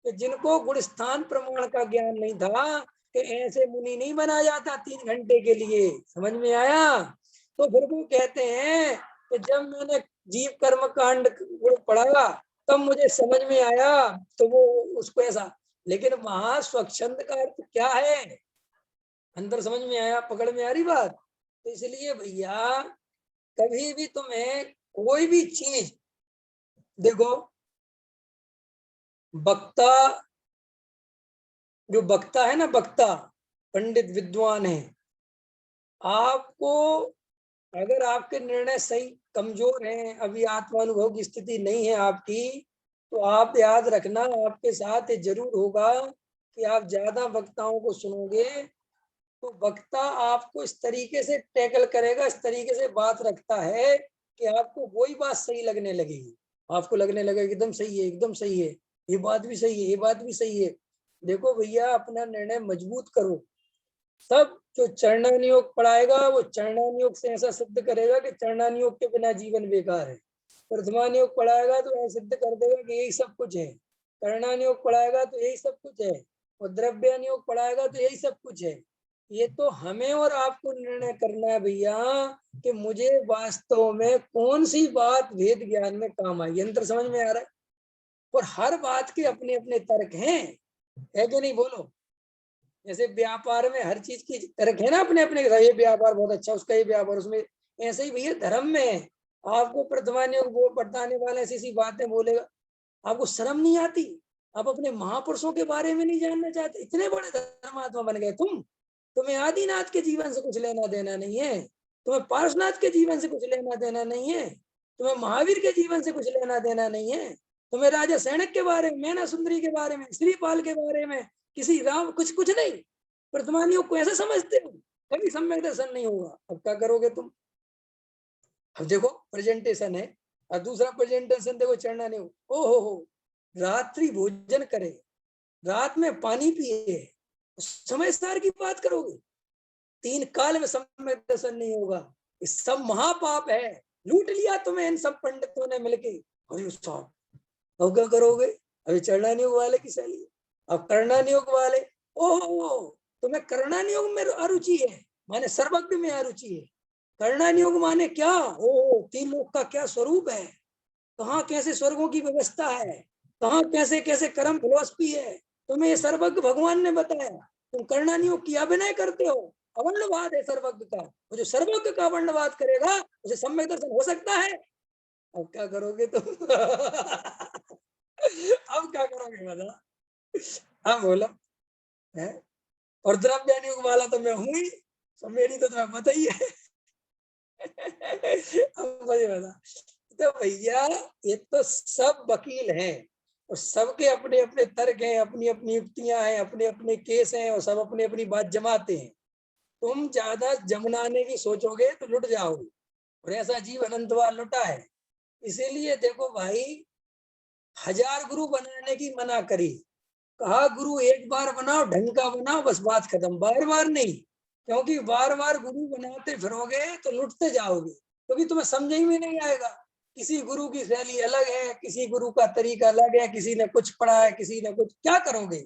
कि जिनको गुण स्थान प्रमाण का ज्ञान नहीं था, कि ऐसे मुनि नहीं बना जाता 3 घंटे के लिए। समझ में आया? तो फिर वो कहते हैं कि जब मैंने जीव कर्म कांड गुण पढ़ा, तब मुझे समझ में आया, तो वो उसको ऐसा। लेकिन वहां स्वच्छंद का अर्थ क्या है, अंदर समझ में आया? पकड़ में आ रही बात? तो इसलिए भैया, कभी भी तुम्हें कोई भी चीज देखो, वक्ता, जो वक्ता है ना, वक्ता पंडित विद्वान है, आपको अगर आपके निर्णय सही कमजोर हैं, अभी आत्मानुभव की स्थिति नहीं है आपकी, तो आप याद रखना आपके साथ ये जरूर होगा कि आप ज्यादा वक्ताओं को सुनोगे तो वक्ता आपको इस तरीके से टैकल करेगा, इस तरीके से बात रखता है कि आपको वही बात सही लगने लगेगी। आपको लगने लगेगा एकदम सही है, एकदम सही है, ये बात भी सही है, ये बात भी सही है। देखो भैया, अपना निर्णय मजबूत करो। सब जो चरणानुयोग पढ़ाएगा वो चरणानुयोग से ऐसा सिद्ध करेगा कि चरणानुयोग के बिना जीवन बेकार है। प्रथमानुयोग पढ़ाएगा तो ऐसा सिद्ध कर देगा कि यही सब कुछ है। कर्णानुयोग पढ़ाएगा तो यही सब कुछ है। और द्रव्यानुयोग पढ़ाएगा तो यही सब कुछ है। ये तो हमें और आपको निर्णय करना है भैया कि मुझे वास्तव में कौन सी बात वेद ज्ञान में काम आई। यंत्र समझ में आ रहा है? और हर बात के अपने अपने तर्क हैं, है कि नहीं बोलो? जैसे व्यापार में हर चीज की तर्क है ना अपने अपने, ये व्यापार बहुत अच्छा, उसका ये व्यापार, उसमें ऐसे ही भैया धर्म में आपको प्रथमानुयोग वो बताने वाले ऐसी ऐसी बातें बोलेगा, आपको शर्म नहीं आती? आप अपने महापुरुषों के बारे में नहीं जानना चाहते? इतने बड़े धर्मात्मा बन गए तुम्हें आदिनाथ के जीवन से कुछ लेना देना नहीं है, तुम्हें पार्श्वनाथ के जीवन से कुछ लेना देना नहीं है, तुम्हें महावीर के जीवन से कुछ लेना देना नहीं है, तुम्हें राजा सैनिक के बारे में, मैना सुंदरी के बारे में, श्रीपाल के बारे में, किसी राम कुछ कुछ नहीं। वर्तमानियों को ऐसा समझते हो, कभी सम्यक दर्शन नहीं होगा। अब क्या करोगे तुम? अब देखो प्रेजेंटेशन है, और दूसरा प्रेजेंटेशन देखो चढ़ना नहीं हो। हो रात्रि भोजन करे, रात में पानी पिए, समय सार की बात करोगे? 3 काल में सम्यक दर्शन नहीं होगा। ये सब महापाप है। लूट लिया तुम्हें इन सब पंडितों ने मिलके। अरे साहब, अब क्या करोगे? अभी चढ़ना नहीं वाले की सैली, अब करना नियोग वाले। ओहो, तुम्हें करना नियोग में अरुचि है, माने सर्वज्ञ में अरुचि है। करना नियोग माने क्या? ओ, 3 लोक का क्या स्वरूप है, कहाँ कैसे स्वर्गों की व्यवस्था है, कहाँ कैसे कैसे कर्म फिलोसफी है, तुम्हें ये सर्वज्ञ भगवान ने बताया। तुम करना नियोग किया विनय करते हो। अवर्णवाद है सर्वज्ञ का। वो जो सर्वज्ञ का वर्णवाद करेगा उसे सम्यक दर्शन हो सकता है। अब क्या करोगे तुम? अब क्या करोगे बता? हाँ बोलो है। और द्रव्यानुयोग वाला तो मैं हूं ही, तो मेरी तो तुम्हें पता ही है। अब मुझे बता, तो भैया ये तो सब वकील हैं और सबके अपने अपने तर्क हैं, अपनी अपनी युक्तियां हैं, अपने अपने केस हैं, और सब अपनी अपनी बात जमाते हैं। तुम ज्यादा जमनाने की सोचोगे तो लुट जाओगे, और ऐसा जीव अनंत बार लुटा है। इसीलिए देखो भाई, 1000 गुरु बनाने की मना करी, कहा गुरु एक बार बनाओ, ढंग का बनाओ, बस बात खत्म। बार बार नहीं, क्योंकि बार बार गुरु बनाते फिरोगे तो लुटते जाओगे, क्योंकि तुम्हें समझ ही में नहीं आएगा। किसी गुरु की शैली अलग है, किसी गुरु का तरीका अलग है, किसी ने कुछ पढ़ा है, किसी ने कुछ, क्या करोगे?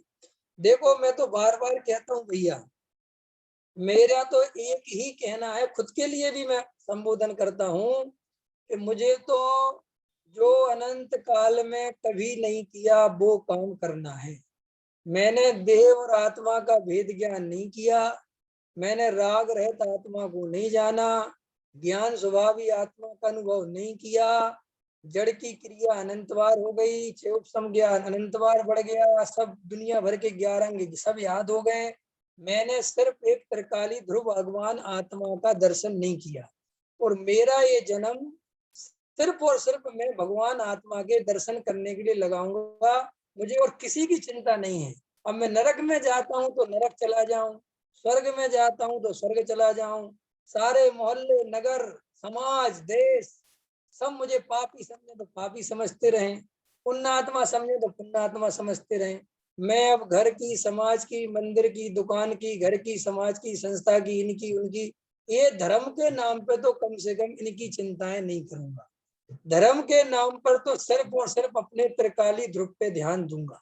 देखो मैं तो बार बार कहता हूँ भैया, मेरा तो एक ही कहना है, खुद के लिए भी मैं संबोधन करता हूँ कि मुझे तो जो अनंत काल में कभी नहीं किया वो काम करना है। मैंने देह और आत्मा का भेद ज्ञान नहीं किया, मैंने राग रहित आत्मा को नहीं जाना, ज्ञान स्वभावी आत्मा का अनुभव नहीं किया, जड़ की क्रिया अनंतवार हो गई, चेउपसम ज्ञान अनंतवार बढ़ गया, सब दुनिया भर के 11 अंग सब याद हो गए। मैंने सिर्फ एक त्रिकाली ध्रुव भगवान आत्मा का दर्शन नहीं किया, और मेरा ये जन्म सिर्फ और सिर्फ मैं भगवान आत्मा के दर्शन करने के लिए लगाऊंगा। मुझे और किसी की चिंता नहीं है। अब मैं नरक में जाता हूँ तो नरक चला जाऊं, स्वर्ग में जाता हूँ तो स्वर्ग चला जाऊं, सारे मोहल्ले नगर समाज देश सब मुझे पापी समझे तो पापी समझते रहें, पुण्यात्मा समझे तो पुण्यात्मा समझते रहें। मैं अब घर की, समाज की, मंदिर की, दुकान की, घर की, समाज की, संस्था की, इनकी उनकी, ये धर्म के नाम पे तो कम से कम इनकी चिंताएं नहीं करूंगा। धर्म के नाम पर तो सिर्फ और सिर्फ अपने त्रिकाली ध्रुव पे ध्यान दूंगा।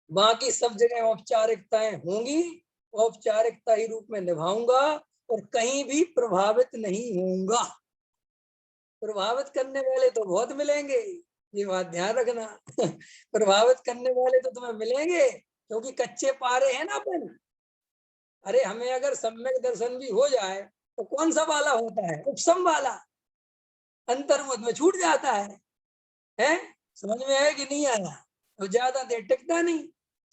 बाकी सब जगह औपचारिकताएं होंगी, औपचारिकता ही रूप में निभाऊंगा, और कहीं भी प्रभावित नहीं होऊंगा। प्रभावित करने वाले तो बहुत मिलेंगे, ये बात ध्यान रखना। प्रभावित करने वाले तो तुम्हें मिलेंगे, क्योंकि कच्चे पारे हैं ना अपन। अरे हमें अगर सम्यक दर्शन भी हो जाए तो कौन सा वाला होता है? उपसम वाला, अंतर्मुख में छूट जाता है? समझ में आया कि नहीं आया? तो ज्यादा देर टिकता नहीं।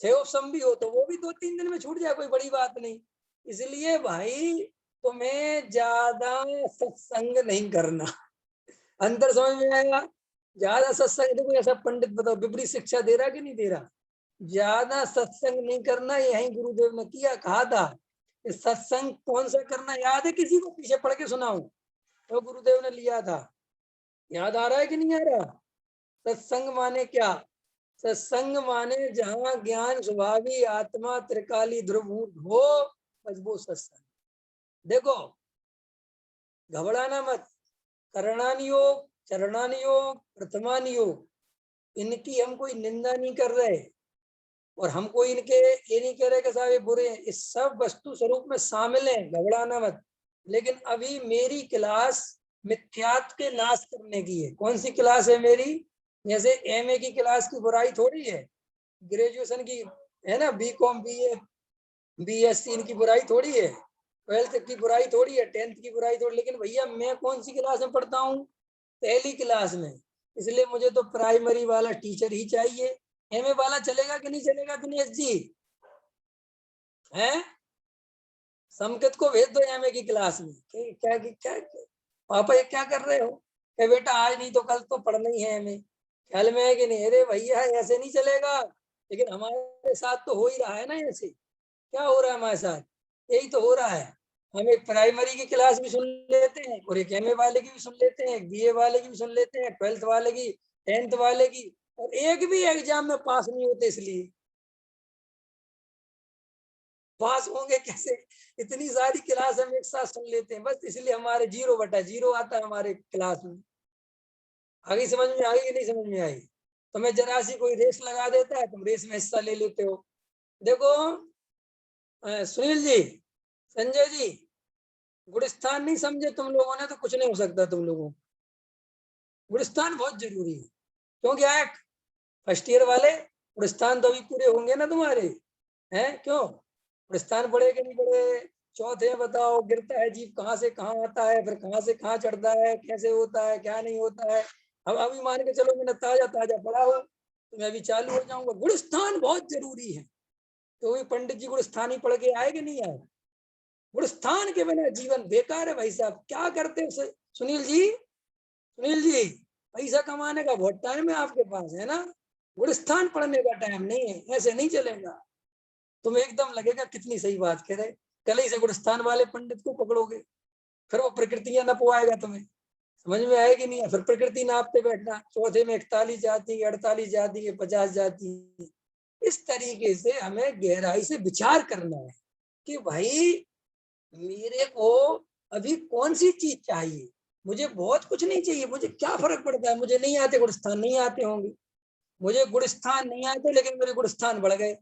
छेव भी हो तो वो भी 2-3 दिन में छूट जाए, कोई बड़ी बात नहीं। इसलिए भाई तुम्हें ज्यादा सत्संग नहीं करना। अंतर समझ में आएगा? ज्यादा सत्संग, देखो ऐसा पंडित बताओ विपरीत शिक्षा दे रहा कि नहीं दे रहा? ज्यादा सत्संग नहीं करना, यही गुरुदेव ने किया, कहा था। सत्संग कौन सा करना याद है किसी को? पीछे पढ़ के सुनाऊं तो गुरुदेव ने लिया था, याद आ रहा है कि नहीं आ रहा? सत्संग माने क्या? सत्संग माने जहाँ ज्ञान स्वभावी आत्मा त्रिकाली ध्रुवभूत हो, बस वो सत्संग। देखो घबराना मत। करणान योग, चरणान योग, प्रथमान योग, इनकी हम कोई निंदा नहीं कर रहे और हमको इनके ये नहीं कह रहे कि साहब ये बुरे हैं, इस सब वस्तु स्वरूप में शामिल हैं, घबराना मत। लेकिन अभी मेरी क्लास मिथ्यात्व के नाश करने की है। कौन सी क्लास है मेरी? जैसे एमए की क्लास की बुराई थोड़ी है, ग्रेजुएशन की है ना, बीकॉम बीए बीएससी इनकी बुराई थोड़ी है, ट्वेल्थ की बुराई थोड़ी है, टेंथ की बुराई थोड़ी। लेकिन भैया मैं कौन सी क्लास में पढ़ता हूँ? पहली क्लास में। इसलिए मुझे तो प्राइमरी वाला टीचर ही चाहिए। एमए वाला चलेगा कि नहीं चलेगा दिनेश जी? हैं? संकेत को भेज दो एमए की क्लास में। क्या क्या, क्या, क्या? पापा ये क्या कर रहे हो? क्या बेटा आज नहीं तो कल तो पढ़ना ही है एमए। ख्याल में है कि नहीं? अरे भैया ऐसे नहीं चलेगा। लेकिन हमारे साथ तो हो ही रहा है ना ऐसे। क्या हो रहा है हमारे साथ? यही तो हो रहा है। हम एक प्राइमरी की क्लास भी सुन लेते हैं और एक एमए वाले की भी सुन लेते हैं, एक बीए वाले की भी सुन लेते हैं, ट्वेल्थ वाले की, टेंथ वाले की, और एक भी एग्जाम में पास नहीं होते। इसलिए पास होंगे कैसे? इतनी सारी क्लास हम एक साथ सुन लेते हैं, बस इसलिए हमारे 0/0 आता है हमारे क्लास में। आगे समझ में आई कि नहीं समझ में आई? तुम्हें जरा सी कोई रेस लगा देता है, तुम रेस में हिस्सा ले लेते हो। देखो सुनील जी, संजय जी, गुड़स्थान नहीं समझे तुम लोगों ने तो कुछ नहीं हो सकता तुम लोगों को। गुड़स्थान बहुत जरूरी है। क्यों क्या है? फर्स्ट ईयर वाले गुड़स्थान तो अभी पूरे होंगे ना तुम्हारे, हैं? क्यों गुड़स्थान पढ़े कि नहीं पढ़े? चौथे बताओ, गिरता है जीव कहाँ से कहाँ आता है, फिर कहाँ से कहाँ चढ़ता है, कैसे होता है, क्या नहीं होता है। अब अभी मान के चलो मैंने ताजा ताजा पढ़ा हो तो मैं अभी चालू हो जाऊंगा। गुड़स्थान बहुत जरूरी है। तो भी पंडित जी गुड़स्थान ही पढ़ के आए कि नहीं आए? गुड़स्थान के बिना जीवन बेकार है भाई साहब। क्या करते हो सुनील जी? सुनील जी, पैसा कमाने का बहुत टाइम है आपके पास, है ना? गुड़स्थान पढ़ने का टाइम नहीं है। ऐसे नहीं चलेगा। तुम्हें एकदम लगेगा कितनी सही बात कह रहे। कल ही से गुड़स्थान वाले पंडित को पकड़ोगे, फिर वो प्रकृतियां नपवाएगा तुम्हें। समझ में आएगी नहीं है? फिर प्रकृति नापते बैठना, चौथे में 41 जाति, 48 जाति, 50 जाति। इस तरीके से हमें गहराई से विचार करना है कि भाई मेरे को अभी कौन सी चीज चाहिए। मुझे बहुत कुछ नहीं चाहिए, मुझे क्या फर्क पड़ता है? मुझे नहीं आते गुड़स्थान, नहीं आते होंगे। मुझे गुड़स्थान नहीं आते लेकिन मेरे गुड़स्थान बढ़ गए।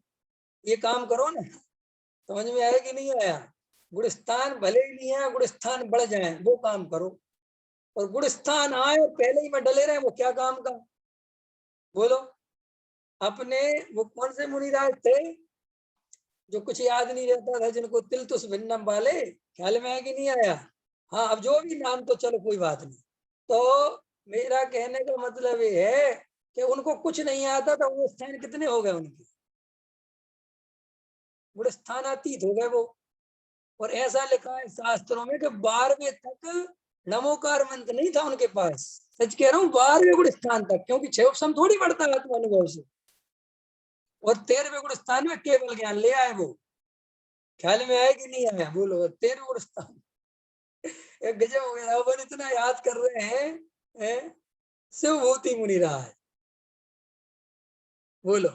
ये काम करो ना। समझ में आया कि नहीं आया? गुड़स्थान भले ही नहीं है, गुड़स्थान बढ़ जाए वो काम करो। और गुड़स्थान आए और पहले ही में डले रहे, वो क्या काम का? बोलो। अपने वो कौन से मुनिराज थे जो कुछ याद नहीं रहता था, जिनको तिल तुस भिन्नम वाले? ख्याल में है कि नहीं आया? हाँ, अब जो भी नाम तो चलो कोई बात नहीं। तो मेरा कहने का मतलब ये है कि उनको कुछ नहीं आता था, वो स्थान कितने हो गए उनके? बड़े स्थानातीत हो गए वो। और ऐसा लिखा है शास्त्रों में कि 12वें तक नमोकार मंत्र नहीं था उनके पास। सच कह रहा हूँ, 12वें गुण स्थान तक, क्योंकि 6 उपसम थोड़ी बढ़ता है आत्म अनुभव से। और 13वें गुण स्थान में केवल ज्ञान ले आए वो। ख्याल में आया कि नहीं आया? बोलो। 13वें गुण स्थान एक गजब हो गया। अपन इतना याद कर रहे हैं, शिवभूति मुनि रहा है। बोलो।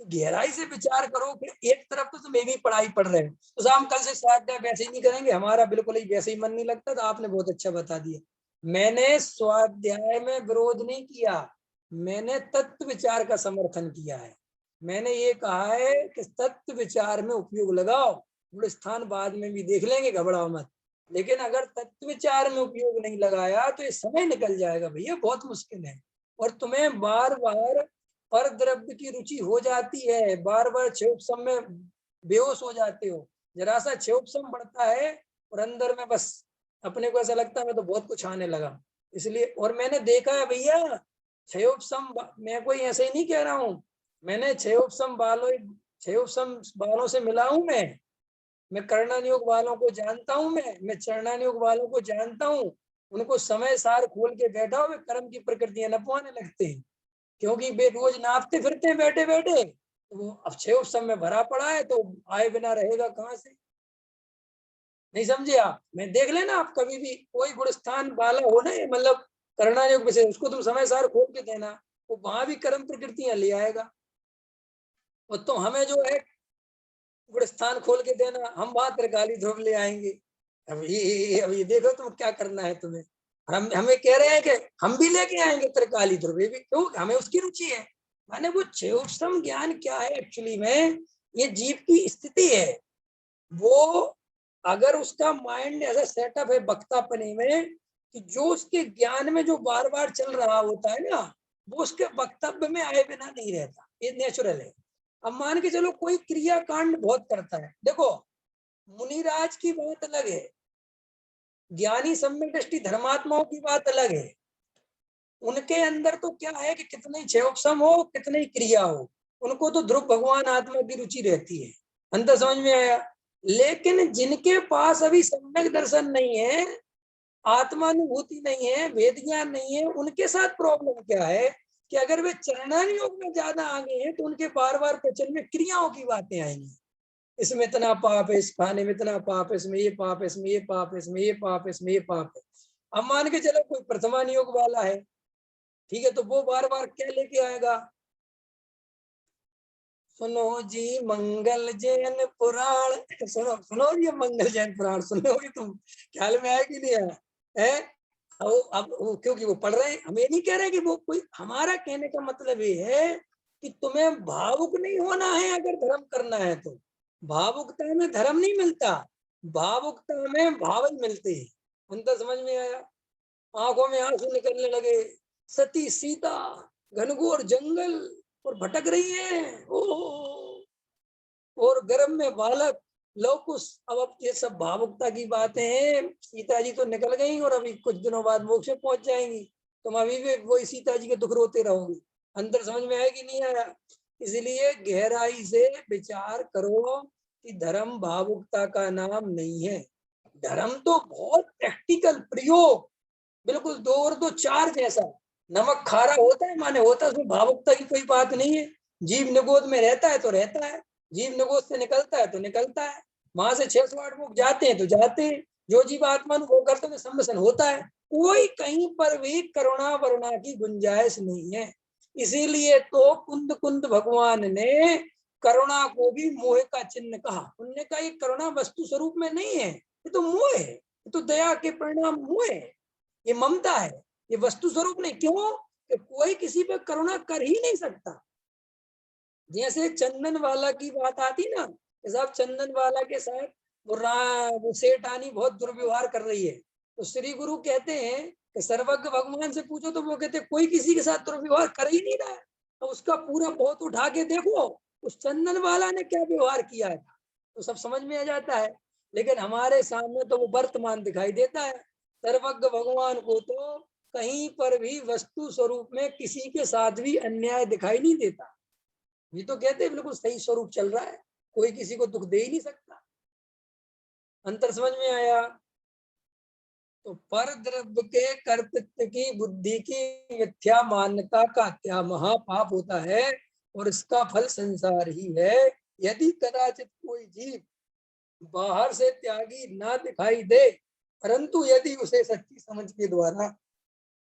गहराई से विचार करो कि एक तरफ तो तुम भी पढ़ाई पढ़ रहे हो, तो शाम कल से स्वाध्याय वैसे ही नहीं करेंगे, हमारा बिल्कुल ही वैसे ही मन नहीं लगता। तो आपने बहुत अच्छा बता दिया। मैंने स्वाध्याय में विरोध नहीं किया, मैंने तत्व विचार का समर्थन किया है। मैंने ये कहा है कि तत्व विचार में उपयोग लगाओ। गुण स्थान बाद में भी देख लेंगे, घबराओ मत। लेकिन अगर तत्व विचार में उपयोग नहीं लगाया तो ये समय निकल जाएगा भैया, बहुत मुश्किल है। और तुम्हें बार बार पर द्रव्य की रुचि हो जाती है, बार बार क्षयोपम में बेहोश हो जाते हो। जरा सा क्षयोपम बढ़ता है और अंदर में बस अपने को ऐसा लगता है मैं तो बहुत कुछ आने लगा। इसलिए, और मैंने देखा है भैया, क्षयोपम मैं कोई ऐसे ही नहीं कह रहा हूँ, मैंने क्षयोपम बालों से मिला हूं मैं। मैं कर्णन योग वालों को जानता हूं, मैं चरणन योग वालों को जानता हूं। उनको समय सार खोल के बैठा हो, वे कर्म की प्रकृतियां न पाने लगते हैं, क्योंकि वे रोज नापते फिरते हैं बैठे बैठे। तो वो अब छह समय भरा पड़ा है, तो आए बिना रहेगा कहाँ से? नहीं समझे आप? मैं देख लेना, आप कभी भी कोई गुणस्थान वाला हो ना, मतलब करना योग विषय, उसको तुम समय सार खोल के देना, वो वहां भी कर्म प्रकृतियां ले आएगा। और तो हमें जो है गुणस्थान खोल के देना, हम वहां त्रिकाली ध्रुव ले आएंगे। अब ये देखो तुम क्या करना है तुम्हें। हम हमें कह रहे हैं कि हम भी लेके आएंगे त्रिकाली ध्रुव, ये भी क्यों? हमें उसकी रुचि है। माने वो चेयोक्षम ज्ञान क्या है एक्चुअली में, ये जीव की स्थिति है। वो अगर उसका माइंड ऐसा सेटअप है वक्तापने में कि जो उसके ज्ञान में जो बार बार चल रहा होता है ना, वो उसके वक्तव्य में आए बिना नहीं रहता, ये नेचुरल है। अब मान के चलो कोई क्रिया कांड बहुत करता है, देखो मुनिराज की बात अलग है, ज्ञानी सम्यक दृष्टि धर्मात्माओं की बात अलग है। उनके अंदर तो क्या है कि कितने क्षयोक्षम हो, कितनी क्रिया हो, उनको तो ध्रुव भगवान आत्मा की रुचि रहती है। अंतर समझ में आया? लेकिन जिनके पास अभी सम्यक दर्शन नहीं है, आत्मानुभूति नहीं है, वेद ज्ञान नहीं है, उनके साथ प्रॉब्लम क्या है कि अगर वे चरणान योग में ज्यादा आगे हैं, तो उनके बार बार प्रचन में क्रियाओं की बातें आएंगी। इसमें इतना पाप है, इस खाने में इतना पाप है, इसमें ये पाप है, इसमें ये पाप है, इसमें ये पाप है, इसमें ये पाप है। अब मान के चलो कोई प्रथमान योग वाला है, ठीक है, तो वो बार बार क्या लेके आएगा? सुनो जी मंगल जैन पुराण, सुनो सुनो ये मंगल जैन पुराण सुनोगे तुम, ख्याल में आया कि नहीं आया है? अब वो क्योंकि वो पढ़ रहे हैं, हम ये नहीं कह रहे कि वो कोई, हमारा कहने का मतलब ये है कि तुम्हें भावुक नहीं होना है अगर धर्म करना है तो। भावुकता में धर्म नहीं मिलता, भावुकता में भाव मिलते हैं। अंतर समझ में आया? आंखों में आंसू निकलने लगे, सती सीता घनघोर जंगल और भटक रही है, ओ, और गर्भ में बालक लौकुश। अब ये सब भावुकता की बातें हैं। सीता जी तो निकल गई और अभी कुछ दिनों बाद मोक्ष में पहुंच जाएंगी, तुम अभी भी वही सीता जी के दुख रोते रहोगे। अंदर समझ में आया कि नहीं आया? इसलिए गहराई से विचार करो कि धर्म भावुकता का नाम नहीं है। धर्म तो बहुत प्रैक्टिकल प्रयोग, बिल्कुल दो और दो चार जैसा। नमक खारा होता है, माने होता है, उसमें भावुकता की कोई बात नहीं है। जीव निगोद में रहता है तो रहता है, जीव निगोद से निकलता है तो निकलता है, वहां से 608 मुख जाते हैं तो जाते हैं, जो जीव आत्मा वो करते हैं सम्मसन होता है। कोई कहीं पर भी करुणा वरुणा की गुंजाइश नहीं है। इसीलिए तो कुंद कुंद भगवान ने करुणा को भी मोह का चिन्ह कहा। उनने कहा ये करुणा वस्तु स्वरूप में नहीं है, ये तो मोह है, ये तो दया के परिणाम मोह है, ये ममता है, ये वस्तु स्वरूप नहीं। क्यों? कि कोई किसी पर करुणा कर ही नहीं सकता। जैसे चंदन वाला की बात आती ना, कि साहब चंदन वाला के साथ वो सेठानी बहुत दुर्व्यवहार कर रही है, तो श्री गुरु कहते हैं कि सर्वज्ञ भगवान से पूछो, तो वो कहते कोई किसी के साथ दुर्व्यवहार कर ही नहीं रहा है। तो उसका पूरा बहुत उठा के देखो उस चंदन वाला ने क्या व्यवहार किया है, तो सब समझ में आ जाता है। लेकिन हमारे सामने तो वो वर्तमान दिखाई देता है। सर्वज्ञ भगवान को तो कहीं पर भी वस्तु स्वरूप में किसी के साथ भी अन्याय दिखाई नहीं देता। ये तो कहते हैं बिल्कुल सही स्वरूप चल रहा है, कोई किसी को दुख दे ही नहीं सकता। अंतर समझ में आया? तो पर द्रव्य के कर्तृत्व की बुद्धि की मिथ्या मान्यता का क्या महापाप होता है, और इसका फल संसार ही है। यदि कदाचित कोई जीव बाहर से त्यागी ना दिखाई दे, परंतु यदि उसे सच्ची समझ के द्वारा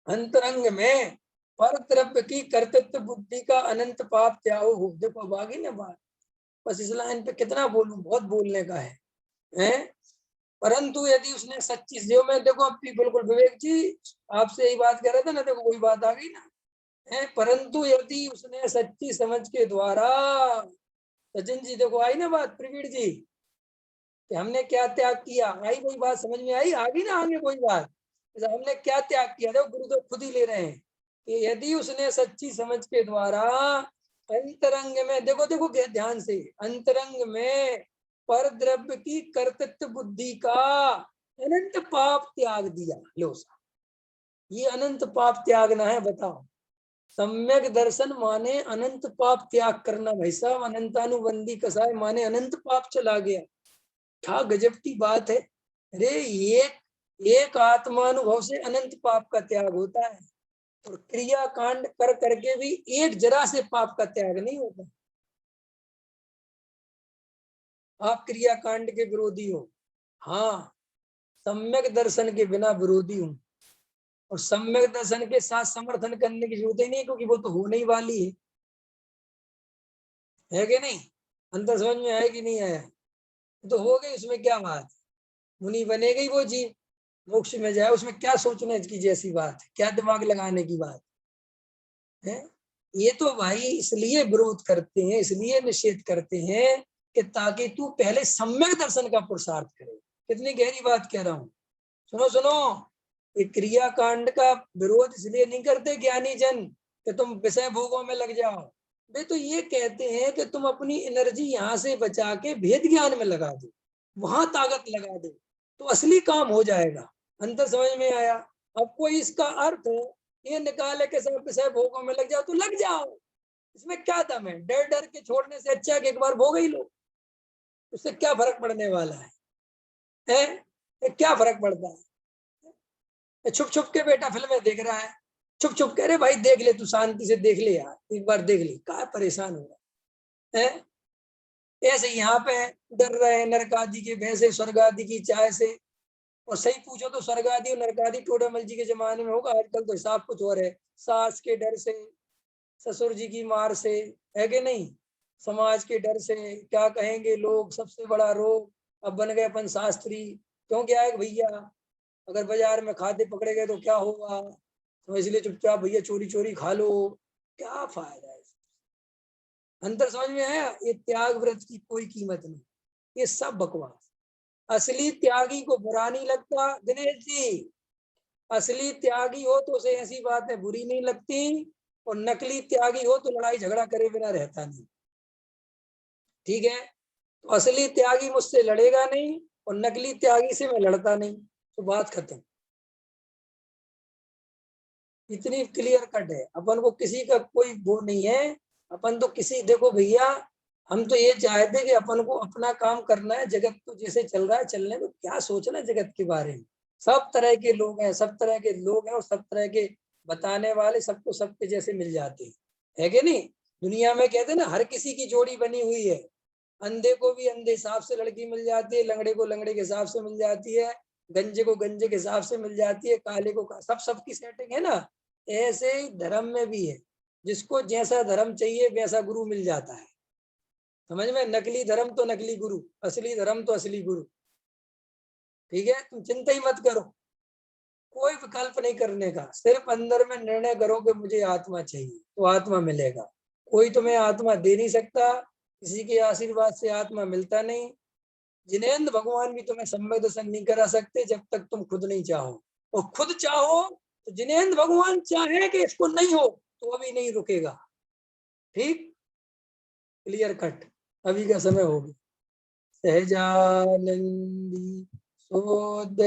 अंतरंग में पर द्रव्य की कर्तृत्व बुद्धि का अनंत पाप त्याग हो। देखो अब आगे ना बात, बस इस लाइन पे कितना बोलूं, बहुत बोलने का है? परंतु यदि उसने सच्ची, जो मैं देखो अभी बिल्कुल विवेक जी आपसे यही बात कर रहे थे ना, देखो कोई बात आ गई ना है। परंतु यदि उसने सच्ची समझ के द्वारा, सचिन जी देखो आई ना बात, प्रवीण जी कि हमने क्या त्याग किया, आई वही बात समझ में आई? आ गई ना आगे कोई बात? हमने क्या त्याग किया, देखो गुरु तो खुद ही ले रहे हैं कि यदि उसने सच्ची समझ के द्वारा अंतरंग में, देखो देखो ध्यान से, अंतरंग में पर द्रव्य की कर्तृत्व बुद्धि का अनंत पाप त्याग दिया। लो सा, ये अनंत पाप त्यागना है, बताओ। सम्यक दर्शन माने अनंत पाप त्याग करना भाई साहब। अनंतानुबंधी कसाय माने अनंत पाप चला गया। क्या गजब की बात है। अरे एक आत्मानुभव से अनंत पाप का त्याग होता है, और क्रिया कांड कर करके भी एक जरा से पाप का त्याग नहीं होता। आप क्रिया कांड के विरोधी हो, हाँ, सम्यक दर्शन के बिना विरोधी हूं, और सम्यक दर्शन के साथ समर्थन करने की जरूरत ही नहीं, क्योंकि वो तो होने ही वाली है कि नहीं। अंतर समझ में आया कि नहीं आया? तो हो गई, उसमें क्या बात, मुनि बनेगा ही वो जीव, मोक्ष में जाए, उसमें क्या सोचने की जैसी बात है, क्या दिमाग लगाने की बात है। ये तो भाई इसलिए विरोध करते हैं, इसलिए निषेध करते हैं कि ताकि तू पहले सम्यक दर्शन का पुरुषार्थ करे। कितनी गहरी बात कह रहा हूं। सुनो सुनो, ये क्रिया कांड का विरोध इसलिए नहीं करते ज्ञानी जन कि तुम विषय भोगों में लग जाओ। वे तो ये कहते हैं कि तुम अपनी एनर्जी यहाँ से बचा के भेद ज्ञान में लगा दो, वहां ताकत लगा दो, तो असली काम हो जाएगा। अंतर समझ में आया? अब कोई इसका अर्थ ये निकाले के सब विषय भोगों में लग जाओ, तो लग जाओ, इसमें क्या दम है? डर डर के छोड़ने से अच्छा है कि एक बार भोग ही लो, उससे क्या फर्क पड़ने वाला है? क्या फर्क पड़ता है? छुप छुप के बेटा फिल्में देख रहा है, छुप छुप के, अरे भाई देख ले, तू शांति से देख ले यार, एक बार देख ले, क्या परेशान हो रहा है? ऐसे यहाँ पे डर रहे हैं नरक आदि के भय से, स्वर्ग आदि की चाय से। और सही पूछो तो स्वर्ग आदि और नरक आदि टोडामल जी के जमाने में होगा, आजकल तो हिसाब कुछ और है। सास के डर से, ससुर जी की मार से, है कि नहीं, समाज के डर से, क्या कहेंगे लोग, सबसे बड़ा रोग। अब बन गए अपन शास्त्री, क्यों क्या है भैया, अगर बाजार में खाते पकड़े गए तो क्या होगा, तो इसलिए चुपचाप भैया चोरी चोरी खा लो, क्या फायदा है। अंतर समझ में आया? ये त्याग व्रत की कोई कीमत नहीं, ये सब बकवास। असली त्यागी को बुरा नहीं लगता दिनेश जी, असली त्यागी हो तो उसे ऐसी बातें बुरी नहीं लगती, और नकली त्यागी हो तो लड़ाई झगड़ा करे बिना रहता नहीं। ठीक है, तो असली त्यागी मुझसे लड़ेगा नहीं, और नकली त्यागी से मैं लड़ता नहीं, तो बात खत्म। इतनी क्लियर कट है, अपन को किसी का कोई वो नहीं है। अपन तो किसी, देखो भैया, हम तो ये चाहते कि अपन को अपना काम करना है, जगत तो जैसे चल रहा है चलने को, क्या सोचना है जगत के बारे में। सब तरह के लोग हैं, सब तरह के लोग हैं, और सब तरह के बताने वाले सबको सबके जैसे मिल जाते हैं, है कि नहीं। दुनिया में कहते हैं ना, हर किसी की जोड़ी बनी हुई है। अंधे को भी अंधे हिसाब से लड़की मिल जाती है, लंगड़े को लंगड़े के हिसाब से मिल जाती है, गंजे को गंजे के हिसाब से मिल जाती है, काले को सब सबकी सेटिंग है ना। ऐसे ही धर्म में भी है, जिसको जैसा धर्म चाहिए वैसा गुरु मिल जाता है। समझ में? नकली धर्म तो नकली गुरु, असली धर्म तो असली गुरु। ठीक है, तुम चिंता ही मत करो, कोई विकल्प नहीं करने का, सिर्फ अंदर में निर्णय करो कि मुझे आत्मा चाहिए, तो आत्मा मिलेगा। कोई तुम्हें आत्मा दे नहीं सकता, किसी के आशीर्वाद से आत्मा मिलता नहीं। जिनेंद्र भगवान भी तुम्हें सम्यक दर्शन नहीं करा सकते जब तक तुम खुद नहीं चाहो, और खुद चाहो तो जिनेंद्र भगवान चाहे कि इसको नहीं हो तो अभी नहीं रुकेगा। ठीक, क्लियर कट। अभी का समय हो गया। सहजानंदी सोद